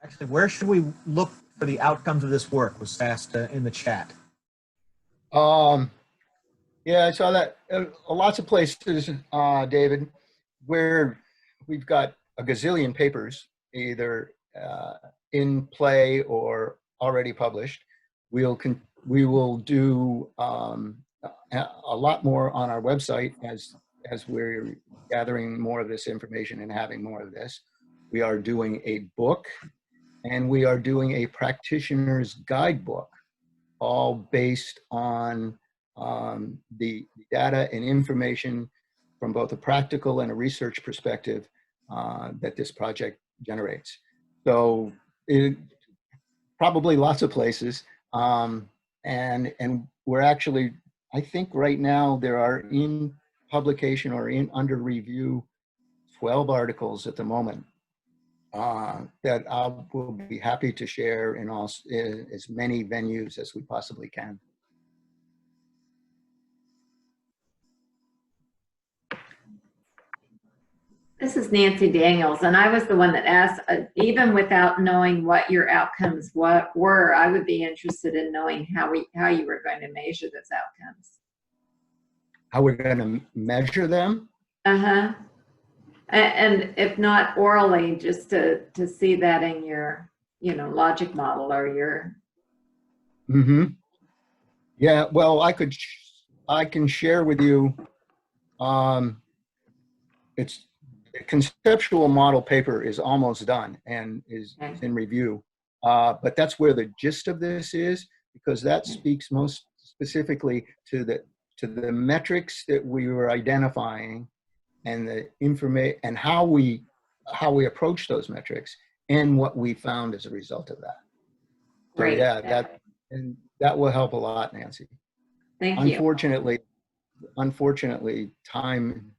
Actually, where should we look for the outcomes of this work was asked in the chat. Yeah, I saw that. Lots of places, David, where we've got a gazillion papers, either in play or already published. We will do a lot more on our website as we're gathering more of this information and having more of this. We are doing a book, and we are doing a practitioner's guidebook, all based on the data and information from both a practical and a research perspective that this project generates. So probably lots of places. And we're actually, I think right now there are in publication or under review 12 articles at the moment that I will be happy to share in as many venues as we possibly can. This is Nancy Daniels, and I was the one that asked, even without knowing what your outcomes were, I would be interested in knowing how you were going to measure those outcomes. How we're going to measure them? Uh-huh. And if not orally, just to see that in your, logic model or your. Mm-hmm. Yeah, well, I can share with you, it's the conceptual model paper is almost done and is in review. But that's where the gist of this is, because that speaks most specifically to the metrics that we were identifying and the information and how we approach those metrics and what we found as a result of that. So Great. yeah, that will help a lot, Nancy. Thank you. Unfortunately, time.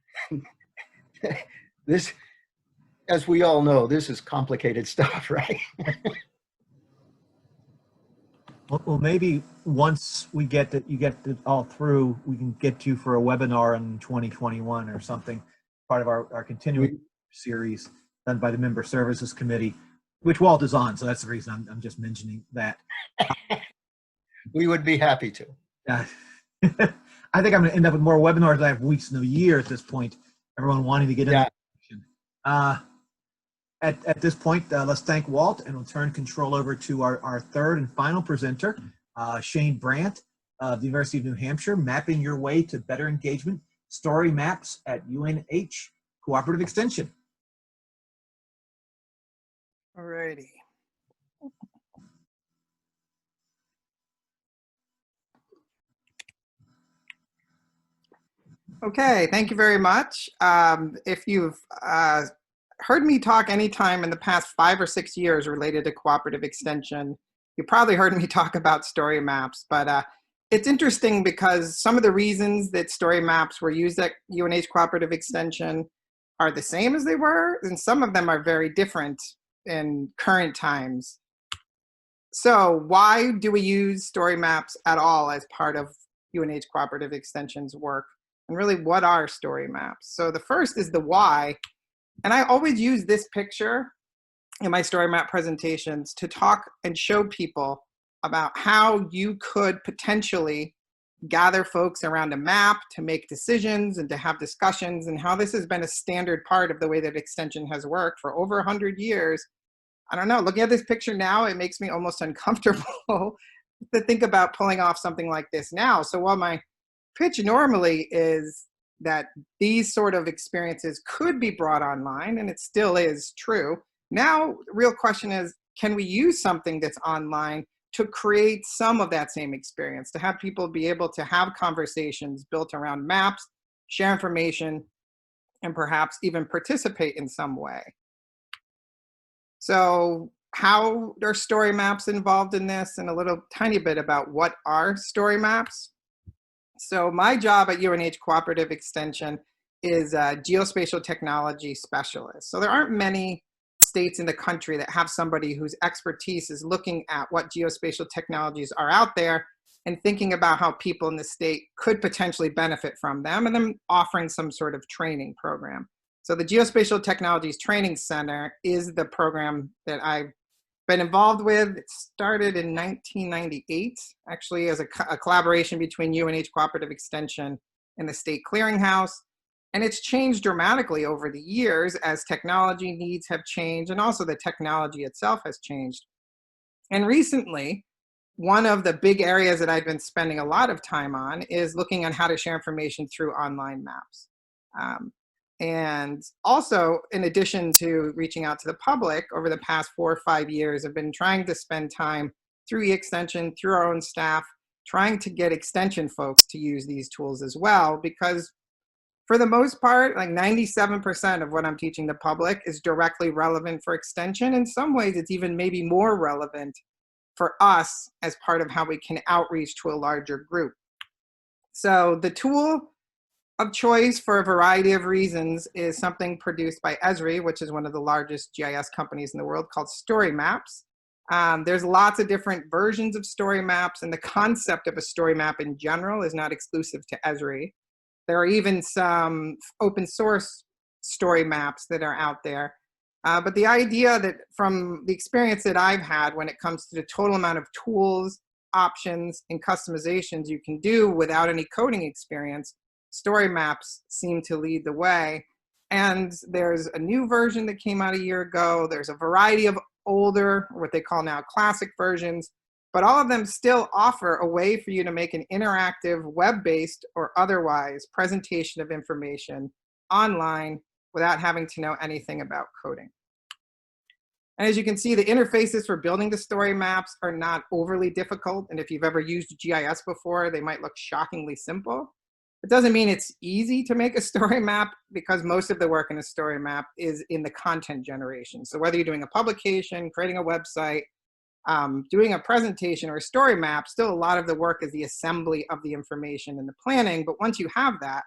This, as we all know, this is complicated stuff, right? Well, maybe once we get you get it all through, we can get you for a webinar in 2021 or something, part of our continuing series done by the Member Services Committee, which Walt is on, so that's the reason I'm just mentioning that. We would be happy to. I think I'm going to end up with more webinars than I have weeks in a year at this point. Everyone wanting to get in. At this point, let's thank Walt, and we'll turn control over to our third and final presenter, Shane Brandt. of the University of New Hampshire, Mapping Your Way to Better Engagement, Story Maps at UNH Cooperative Extension. All righty. Okay, thank you very much. If you've heard me talk anytime in the past 5 or 6 years related to cooperative extension, you probably heard me talk about story maps, but it's interesting because some of the reasons that story maps were used at UNH Cooperative Extension are the same as they were, and some of them are very different in current times. So why do we use story maps at all as part of UNH Cooperative Extension's work? And really, what are story maps? So the first is the why. And I always use this picture in my story map presentations to talk and show people about how you could potentially gather folks around a map to make decisions and to have discussions, and how this has been a standard part of the way that extension has worked for over 100 years. I don't know, looking at this picture now, it makes me almost uncomfortable to think about pulling off something like this now. So while my pitch normally is that these sort of experiences could be brought online, and it still is true, now the real question is, can we use something that's online to create some of that same experience, to have people be able to have conversations built around maps, share information, and perhaps even participate in some way. So how are story maps involved in this, and a little tiny bit about what are story maps? So my job at UNH Cooperative Extension is a geospatial technology specialist. So there aren't many states in the country that have somebody whose expertise is looking at what geospatial technologies are out there and thinking about how people in the state could potentially benefit from them, and then offering some sort of training program. So the Geospatial Technologies Training Center is the program that I've been involved with. It started in 1998, actually, as a collaboration between UNH Cooperative Extension and the State Clearinghouse. And it's changed dramatically over the years as technology needs have changed, and also the technology itself has changed. And recently, one of the big areas that I've been spending a lot of time on is looking at how to share information through online maps. And also, in addition to reaching out to the public, over the past 4 or 5 years, I've been trying to spend time through eXtension, through our own staff, trying to get extension folks to use these tools as well, because for the most part, like 97% of what I'm teaching the public is directly relevant for extension. In some ways, it's even maybe more relevant for us as part of how we can outreach to a larger group. So the tool of choice for a variety of reasons is something produced by Esri, which is one of the largest GIS companies in the world, called Story Maps. There's lots of different versions of story maps, and the concept of a story map in general is not exclusive to Esri. There are even some open source story maps that are out there. But the idea that from the experience that I've had when it comes to the total amount of tools, options, and customizations you can do without any coding experience, story maps seem to lead the way. And there's a new version that came out a year ago. There's a variety of older, what they call now classic versions, but all of them still offer a way for you to make an interactive, web-based or otherwise presentation of information online without having to know anything about coding. And as you can see, the interfaces for building the story maps are not overly difficult. And if you've ever used GIS before, they might look shockingly simple. It doesn't mean it's easy to make a story map, because most of the work in a story map is in the content generation. So whether you're doing a publication, creating a website, doing a presentation, or a story map, still a lot of the work is the assembly of the information and the planning. But once you have that,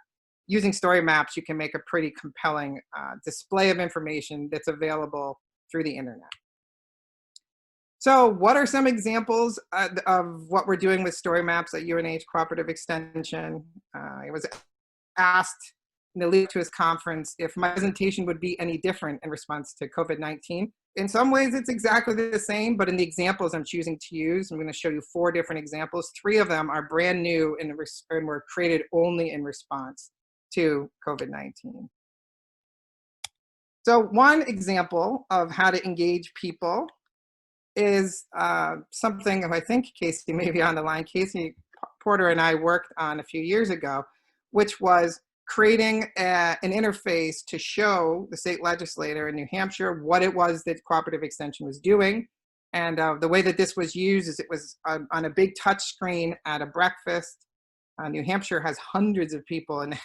using story maps, you can make a pretty compelling display of information that's available through the internet. So what are some examples of what we're doing with story maps at UNH Cooperative Extension? I was asked in the lead to his conference if my presentation would be any different in response to COVID-19. In some ways, it's exactly the same, but in the examples I'm choosing to use, I'm going to show you 4 different examples. 3 of them are brand new and were created only in response to COVID-19. So one example of how to engage people is something, I think Casey may be on the line. Casey, Porter and I worked on a few years ago, which was creating an interface to show the state legislator in New Hampshire what it was that Cooperative Extension was doing. And the way that this was used is it was on a big touch screen at a breakfast. New Hampshire has hundreds of people in the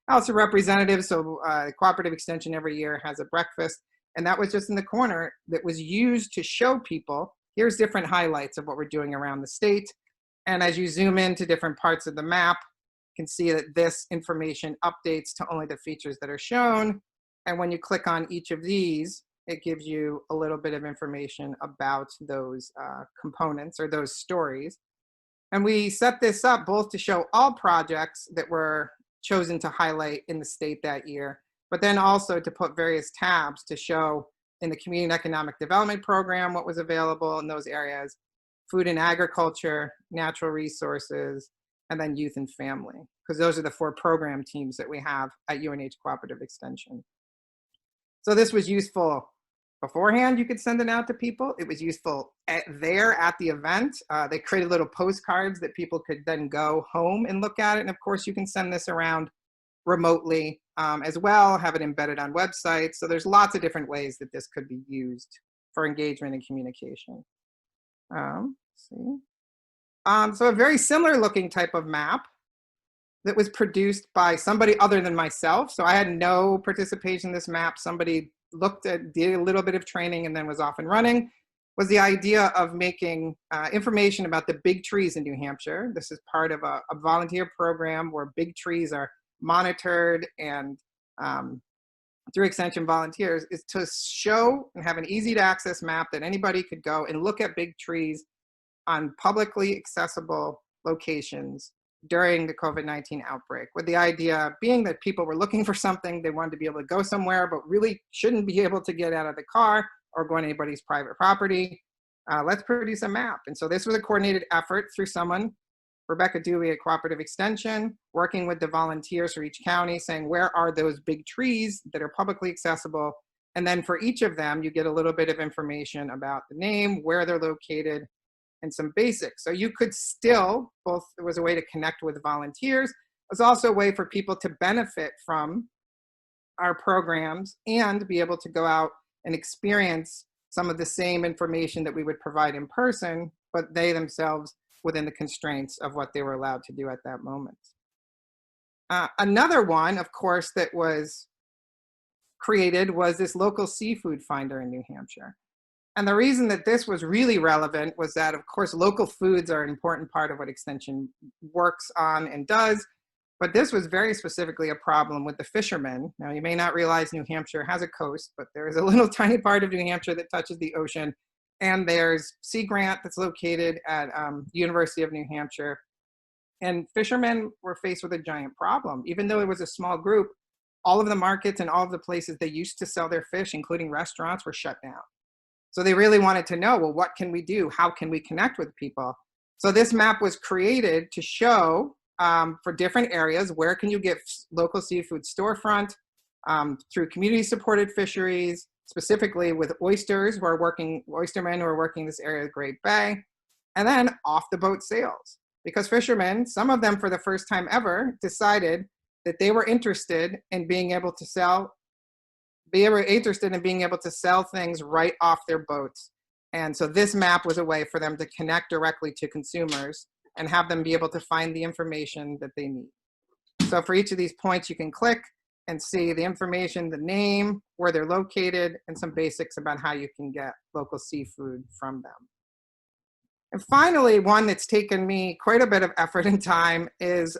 House of Representatives, so Cooperative Extension every year has a breakfast. And that was just in the corner that was used to show people, here's different highlights of what we're doing around the state. And as you zoom into different parts of the map, you can see that this information updates to only the features that are shown. And when you click on each of these, it gives you a little bit of information about those components or those stories. And we set this up both to show all projects that were chosen to highlight in the state that year, but then also to put various tabs to show in the Community and Economic Development Program what was available in those areas, food and agriculture, natural resources, and then youth and family, because those are the 4 program teams that we have at UNH Cooperative Extension. So this was useful beforehand. You could send it out to people. It was useful there at the event. They created little postcards that people could then go home and look at it. And of course, you can send this around remotely as well, have it embedded on websites. So there's lots of different ways that this could be used for engagement and communication. So a very similar looking type of map that was produced by somebody other than myself. So I had no participation in this map. Somebody did a little bit of training and then was off and running, was the idea of making information about the big trees in New Hampshire. This is part of a volunteer program where big trees are monitored and through Extension volunteers, is to show and have an easy to access map that anybody could go and look at big trees on publicly accessible locations during the COVID-19 outbreak, with the idea being that people were looking for something, they wanted to be able to go somewhere, but really shouldn't be able to get out of the car or go on anybody's private property. Let's produce a map. And so this was a coordinated effort through someone, Rebecca Dewey at Cooperative Extension, working with the volunteers for each county, saying, where are those big trees that are publicly accessible? And then for each of them, you get a little bit of information about the name, where they're located, and some basics. So you could still, both, it was a way to connect with volunteers. It was also a way for people to benefit from our programs and be able to go out and experience some of the same information that we would provide in person, but they themselves within the constraints of what they were allowed to do at that moment. Another one, of course, that was created was this local seafood finder in New Hampshire. And the reason that this was really relevant was that, of course, local foods are an important part of what Extension works on and does, but this was very specifically a problem with the fishermen. Now, you may not realize New Hampshire has a coast, but there is a little tiny part of New Hampshire that touches the ocean, and there's Sea Grant that's located at University of New Hampshire. And fishermen were faced with a giant problem. Even though it was a small group, all of the markets and all of the places they used to sell their fish, including restaurants, were shut down. So they really wanted to know, well, what can we do? How can we connect with people? So this map was created to show for different areas, where can you get local seafood storefront through community-supported fisheries, specifically with oysters, who are working, oystermen who are working this area of the Great Bay, and then off-the-boat sales. Because fishermen, some of them for the first time ever, decided that they were interested in being able to sell things right off their boats. And so this map was a way for them to connect directly to consumers and have them be able to find the information that they need. So for each of these points, you can click and see the information, the name, where they're located, and some basics about how you can get local seafood from them. And finally, one that's taken me quite a bit of effort and time is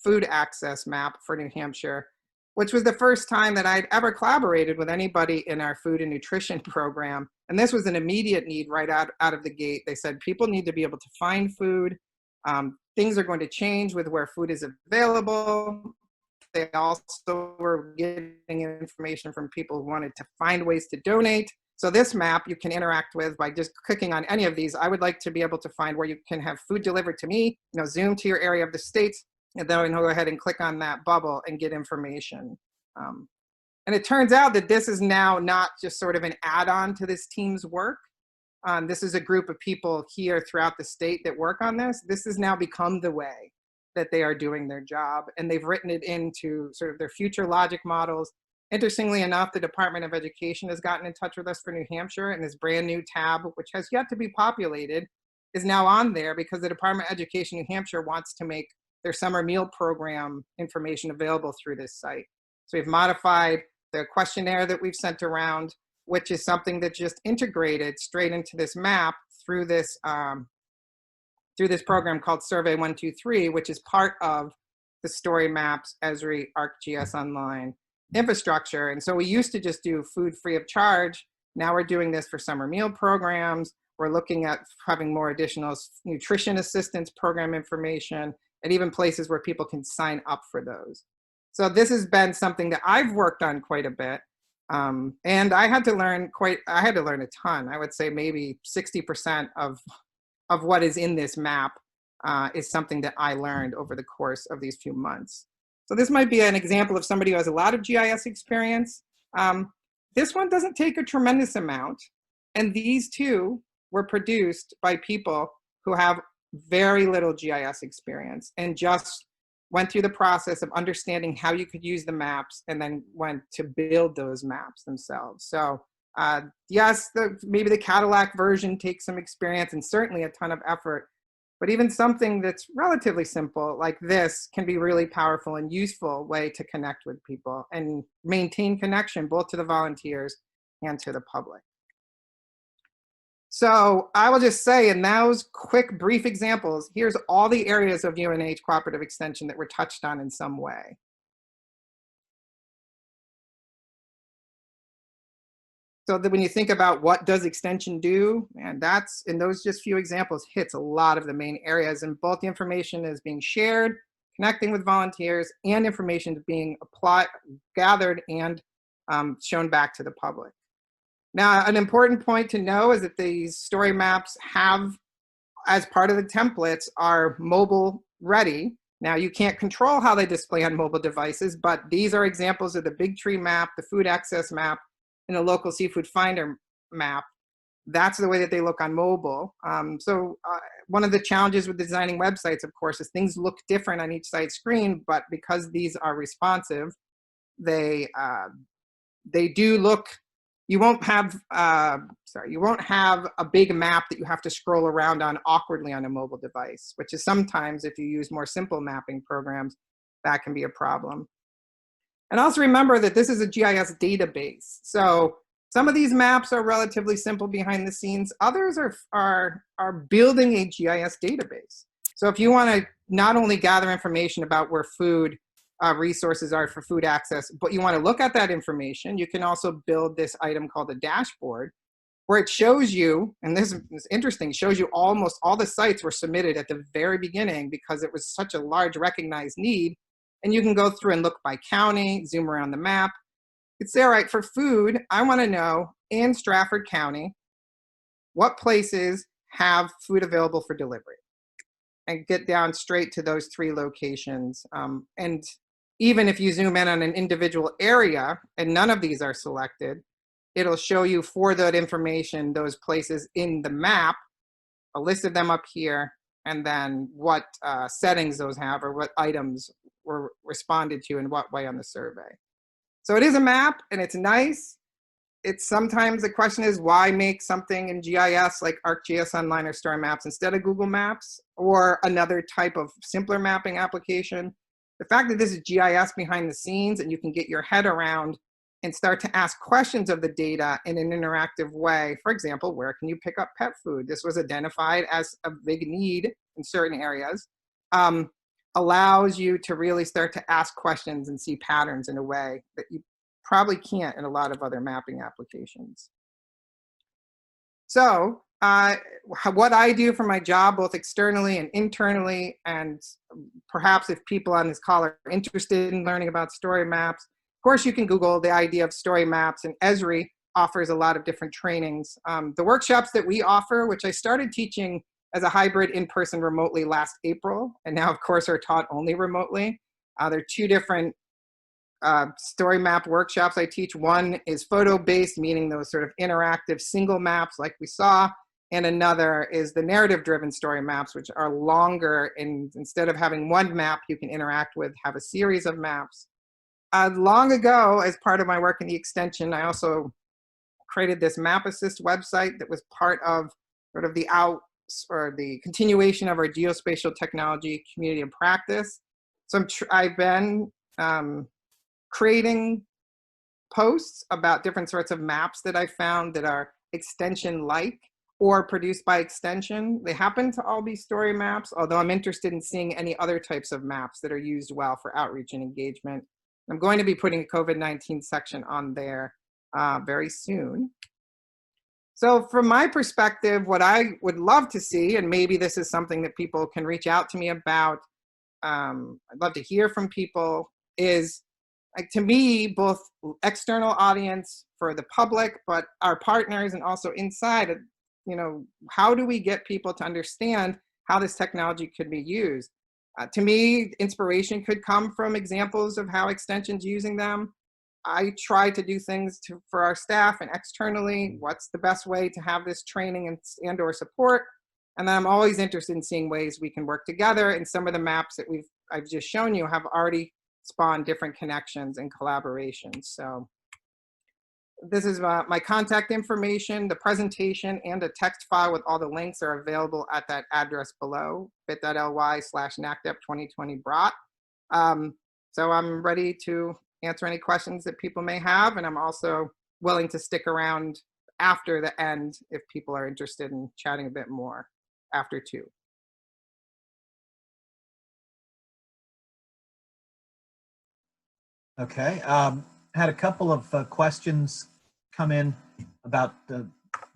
food access map for New Hampshire, which was the first time that I'd ever collaborated with anybody in our food and nutrition program. And this was an immediate need right out of the gate. They said people need to be able to find food. Things are going to change with where food is available. They also were getting information from people who wanted to find ways to donate. So this map you can interact with by just clicking on any of these. I would like to be able to find where you can have food delivered to me, zoom to your area of the state, and then I can go ahead and click on that bubble and get information. And it turns out that this is now not just sort of an add-on to this team's work. This is a group of people here throughout the state that work on this. This has now become the way that they are doing their job, and they've written it into sort of their future logic models. Interestingly enough, the Department of Education has gotten in touch with us for New Hampshire, and this brand new tab, which has yet to be populated, is now on there because the Department of Education New Hampshire wants to make their summer meal program information available through this site. So we've modified the questionnaire that we've sent around, which is something that's just integrated straight into this map through this program called Survey 123, which is part of the Story Maps Esri ArcGIS Online infrastructure. And so we used to just do food free of charge. Now we're doing this for summer meal programs. We're looking at having more additional nutrition assistance program information, and even places where people can sign up for those. So this has been something that I've worked on quite a bit. And I had to learn a ton. I would say maybe 60% of what is in this map is something that I learned over the course of these few months. So this might be an example of somebody who has a lot of GIS experience. This one doesn't take a tremendous amount. And these two were produced by people who have very little GIS experience and just went through the process of understanding how you could use the maps and then went to build those maps themselves. So yes, maybe the Cadillac version takes some experience and certainly a ton of effort, but even something that's relatively simple like this can be really powerful and useful way to connect with people and maintain connection both to the volunteers and to the public. So I will just say in those quick, brief examples, here's all the areas of UNH Cooperative Extension that were touched on in some way. So that when you think about what does Extension do, and that's, in those just few examples, hits a lot of the main areas, and both the information is being shared, connecting with volunteers, and information is being gathered and shown back to the public. Now, an important point to know is that these story maps have, as part of the templates, are mobile ready. Now, you can't control how they display on mobile devices, but these are examples of the Big Tree map, the food access map, and the local seafood finder map. That's the way that they look on mobile. One of the challenges with designing websites, of course, is things look different on each site screen, but because these are responsive, they do look. You won't have a big map that you have to scroll around on awkwardly on a mobile device, which is sometimes, if you use more simple mapping programs, that can be a problem. And also remember that this is a GIS database. So some of these maps are relatively simple behind the scenes. Others are building a GIS database. So if you want to not only gather information about where food resources are for food access, but you want to look at that information, you can also build this item called a dashboard, where it shows you, and this is interesting, shows you almost all the sites were submitted at the very beginning because it was such a large recognized need. And you can go through and look by county, zoom around the map. It's all right, for food, I want to know in Stratford County, what places have food available for delivery, and get down straight to those 3 locations. And even if you zoom in on an individual area and none of these are selected, it'll show you for that information, those places in the map, a list of them up here, and then what settings those have or what items were responded to in what way on the survey. So it is a map and it's nice. It's sometimes the question is, why make something in GIS like ArcGIS Online or Story Maps instead of Google Maps or another type of simpler mapping application? The fact that this is GIS behind the scenes and you can get your head around and start to ask questions of the data in an interactive way. For example, where can you pick up pet food? This was identified as a big need in certain areas. Allows you to really start to ask questions and see patterns in a way that you probably can't in a lot of other mapping applications. So what I do for my job, both externally and internally, and perhaps if people on this call are interested in learning about story maps, of course you can Google the idea of story maps, and Esri offers a lot of different trainings. The workshops that we offer, which I started teaching as a hybrid in-person remotely last April, and now of course are taught only remotely. There are 2 different story map workshops I teach. One is photo-based, meaning those sort of interactive single maps like we saw. And another is the narrative-driven story maps, which are longer, and instead of having one map you can interact with, have a series of maps. Long ago, as part of my work in the extension, I also created this Map Assist website that was part of sort of the continuation of our geospatial technology community of practice. So I've been creating posts about different sorts of maps that I found that are extension-like or produced by extension. They happen to all be story maps, although I'm interested in seeing any other types of maps that are used well for outreach and engagement. I'm going to be putting a COVID-19 section on there very soon. So from my perspective, what I would love to see, and maybe this is something that people can reach out to me about, I'd love to hear from people, is like, to me, both external audience for the public, but our partners and also inside, you know, how do we get people to understand how this technology could be used? To me, inspiration could come from examples of how extension's using them. I try to do things for our staff and externally, what's the best way to have this training and or support. And then I'm always interested in seeing ways we can work together. And some of the maps that I've just shown you have already spawned different connections and collaborations. So this is my contact information. The presentation and a text file with all the links are available at that address below, bit.ly/NACDEP2020 So I'm ready to answer any questions that people may have, and I'm also willing to stick around after the end if people are interested in chatting a bit more after 2. Okay, had a couple of questions come in about there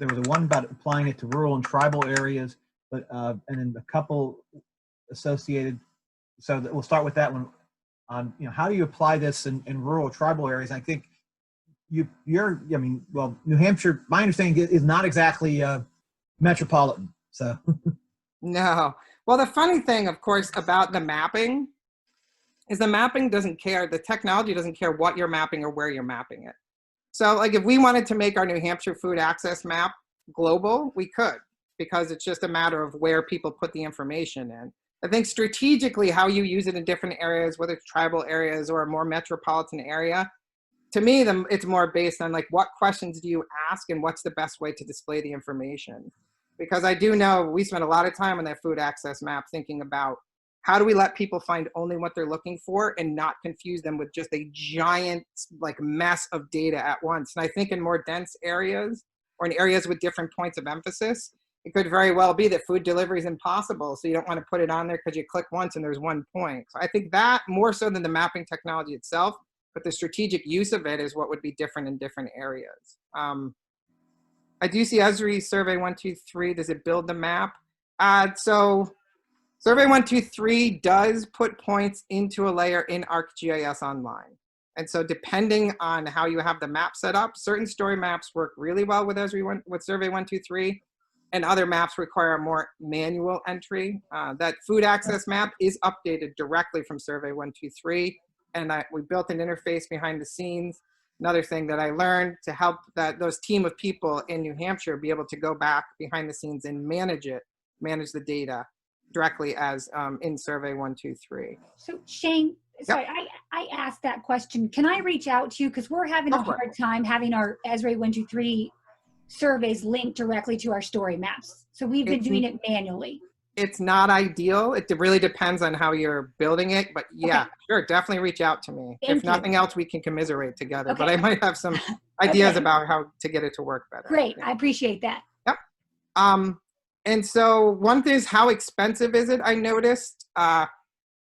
was one about applying it to rural and tribal areas, but and then a couple associated. So we'll start with that one. On how do you apply this in rural tribal areas? I think well, New Hampshire, my understanding is not exactly metropolitan. So no. Well, the funny thing, of course, about the mapping is the mapping doesn't care, the technology doesn't care what you're mapping or where you're mapping it. So like if we wanted to make our New Hampshire food access map global, we could, because it's just a matter of where people put the information in. I think strategically how you use it in different areas, whether it's tribal areas or a more metropolitan area, to me, it's more based on like what questions do you ask and what's the best way to display the information. Because I do know we spent a lot of time on that food access map thinking about how do we let people find only what they're looking for and not confuse them with just a giant like mess of data at once. And I think in more dense areas or in areas with different points of emphasis, it could very well be that food delivery is impossible. So you don't want to put it on there because you click once and there's one point. So I think that more so than the mapping technology itself, but the strategic use of it is what would be different in different areas. I do see Esri's survey 123, does it build the map? So Survey 123 does put points into a layer in ArcGIS Online. And so depending on how you have the map set up, certain story maps work really well with Survey 123, and other maps require more manual entry. That food access map is updated directly from Survey 123, and we built an interface behind the scenes. Another thing that I learned to help those team of people in New Hampshire be able to go back behind the scenes and manage the data directly as in Survey 123. So Shane, sorry, Yep. I asked that question. Can I reach out to you? Because we're having a hard time having our Esri 123 surveys linked directly to our story maps. So we've been doing it manually. It's not ideal. It really depends on how you're building it, but yeah, Okay. Sure, definitely reach out to me. Thank if you. nothing else, we can commiserate together, Okay. but I might have some ideas Okay. about how to get it to work better. Great, Yeah. I appreciate that. Yep. And so one thing is, how expensive is it? I noticed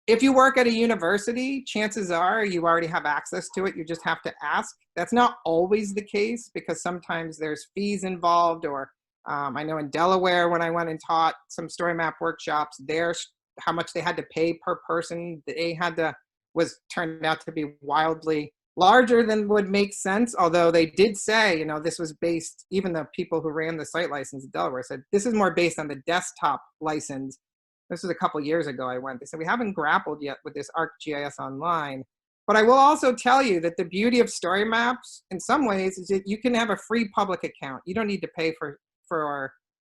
if you work at a university, chances are you already have access to it. You just have to ask. That's not always the case because sometimes there's fees involved, or I know in Delaware when I went and taught some story map workshops, how much they had to pay per person turned out to be wildly larger than would make sense, although they did say, this was based, even the people who ran the site license in Delaware said, this is more based on the desktop license. This was a couple years ago I went. They said, we haven't grappled yet with this ArcGIS Online. But I will also tell you that the beauty of story maps, in some ways, is that you can have a free public account. You don't need to pay for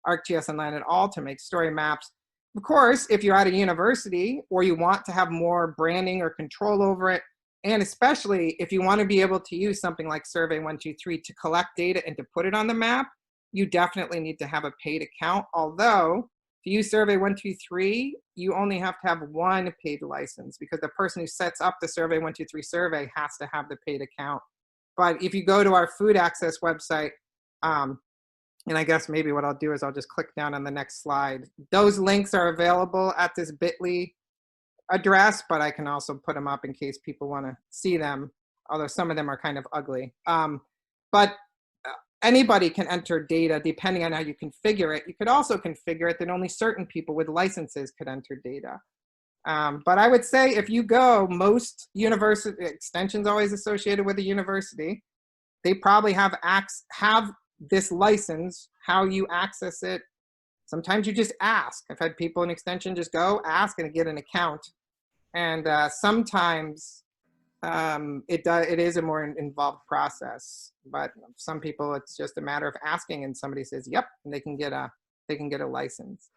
ArcGIS Online at all to make story maps. Of course, if you're at a university or you want to have more branding or control over it, and especially if you want to be able to use something like Survey123 to collect data and to put it on the map, you definitely need to have a paid account. Although, to use Survey123, you only have to have one paid license because the person who sets up the Survey123 survey has to have the paid account. But if you go to our food access website, and I guess maybe what I'll do is I'll just click down on the next slide. Those links are available at this bit.ly address, but I can also put them up in case people want to see them, although some of them are kind of ugly. But anybody can enter data depending on how you configure it. You could also configure it that only certain people with licenses could enter data. But I would say if you go, most university extensions always associated with a university, they probably have this license. How you access it, sometimes you just ask. I've had people in extension just go ask and get an account. And sometimes it is a more involved process, but some people it's just a matter of asking and somebody says yep, and they can get a license.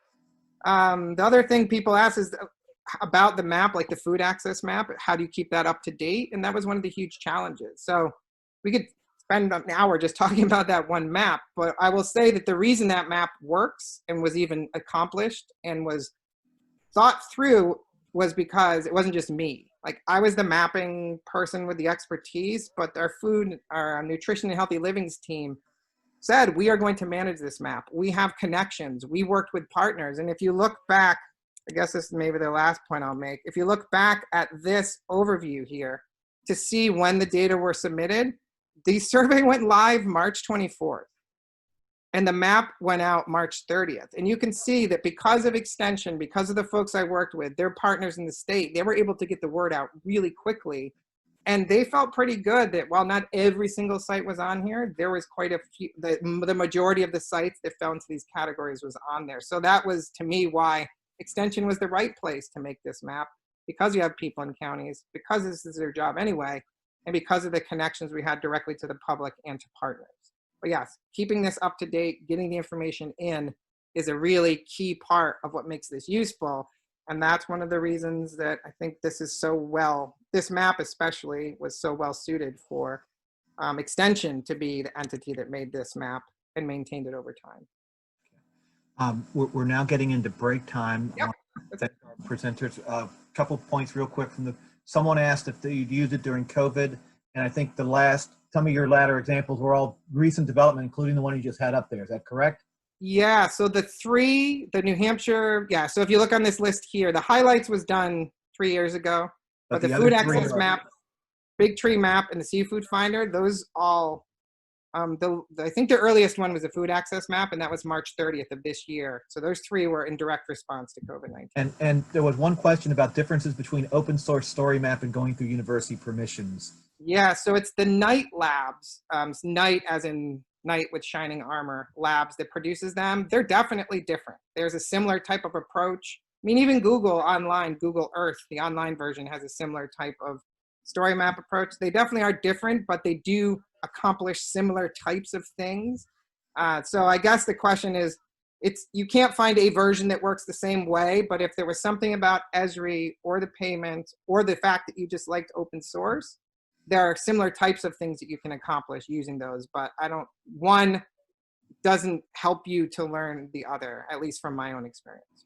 The other thing people ask is about the map, like the food access map. How do you keep that up to date? And that was one of the huge challenges. So we could spend an hour just talking about that one map, but I will say that the reason that map works and was even accomplished and was thought through was because it wasn't just me. Like I was the mapping person with the expertise, but our nutrition and healthy livings team said, we are going to manage this map. We have connections. We worked with partners. And if you look back, I guess this is maybe the last point I'll make. If you look back at this overview here to see when the data were submitted, the survey went live March 24th. And the map went out March 30th. And you can see that because of extension, because of the folks I worked with, their partners in the state, they were able to get the word out really quickly. And they felt pretty good that while not every single site was on here, there was quite a few, the majority of the sites that fell into these categories was on there. So that was, to me, why extension was the right place to make this map, because you have people in counties, because this is their job anyway, and because of the connections we had directly to the public and to partners. But yes, keeping this up to date, getting the information in is a really key part of what makes this useful. And that's one of the reasons that I think this map especially was so well suited for extension to be the entity that made this map and maintained it over time. We're now getting into break time. Yep. Presenters, a couple points real quick someone asked if you'd used it during COVID. And I think some of your latter examples were all recent development, including the one you just had up there. Is that correct? Yeah, so the New Hampshire, yeah, so if you look on this list here, the highlights was done 3 years ago, but the food access map, Big Tree map, and the seafood finder, those all, I think the earliest one was the food access map, and that was March 30th of this year. So those three were in direct response to COVID-19. And there was one question about differences between open source story map and going through university permissions. Yeah, so it's the Night labs, Night as in Knight with shining armor labs that produces them. They're definitely different. There's a similar type of approach. I mean, even Google online, Google Earth, the online version has a similar type of story map approach. They definitely are different, but they do accomplish similar types of things. So I guess the question is, you can't find a version that works the same way, but if there was something about Esri or the payment or the fact that you just liked open source, there are similar types of things that you can accomplish using those, but one doesn't help you to learn the other, at least from my own experience.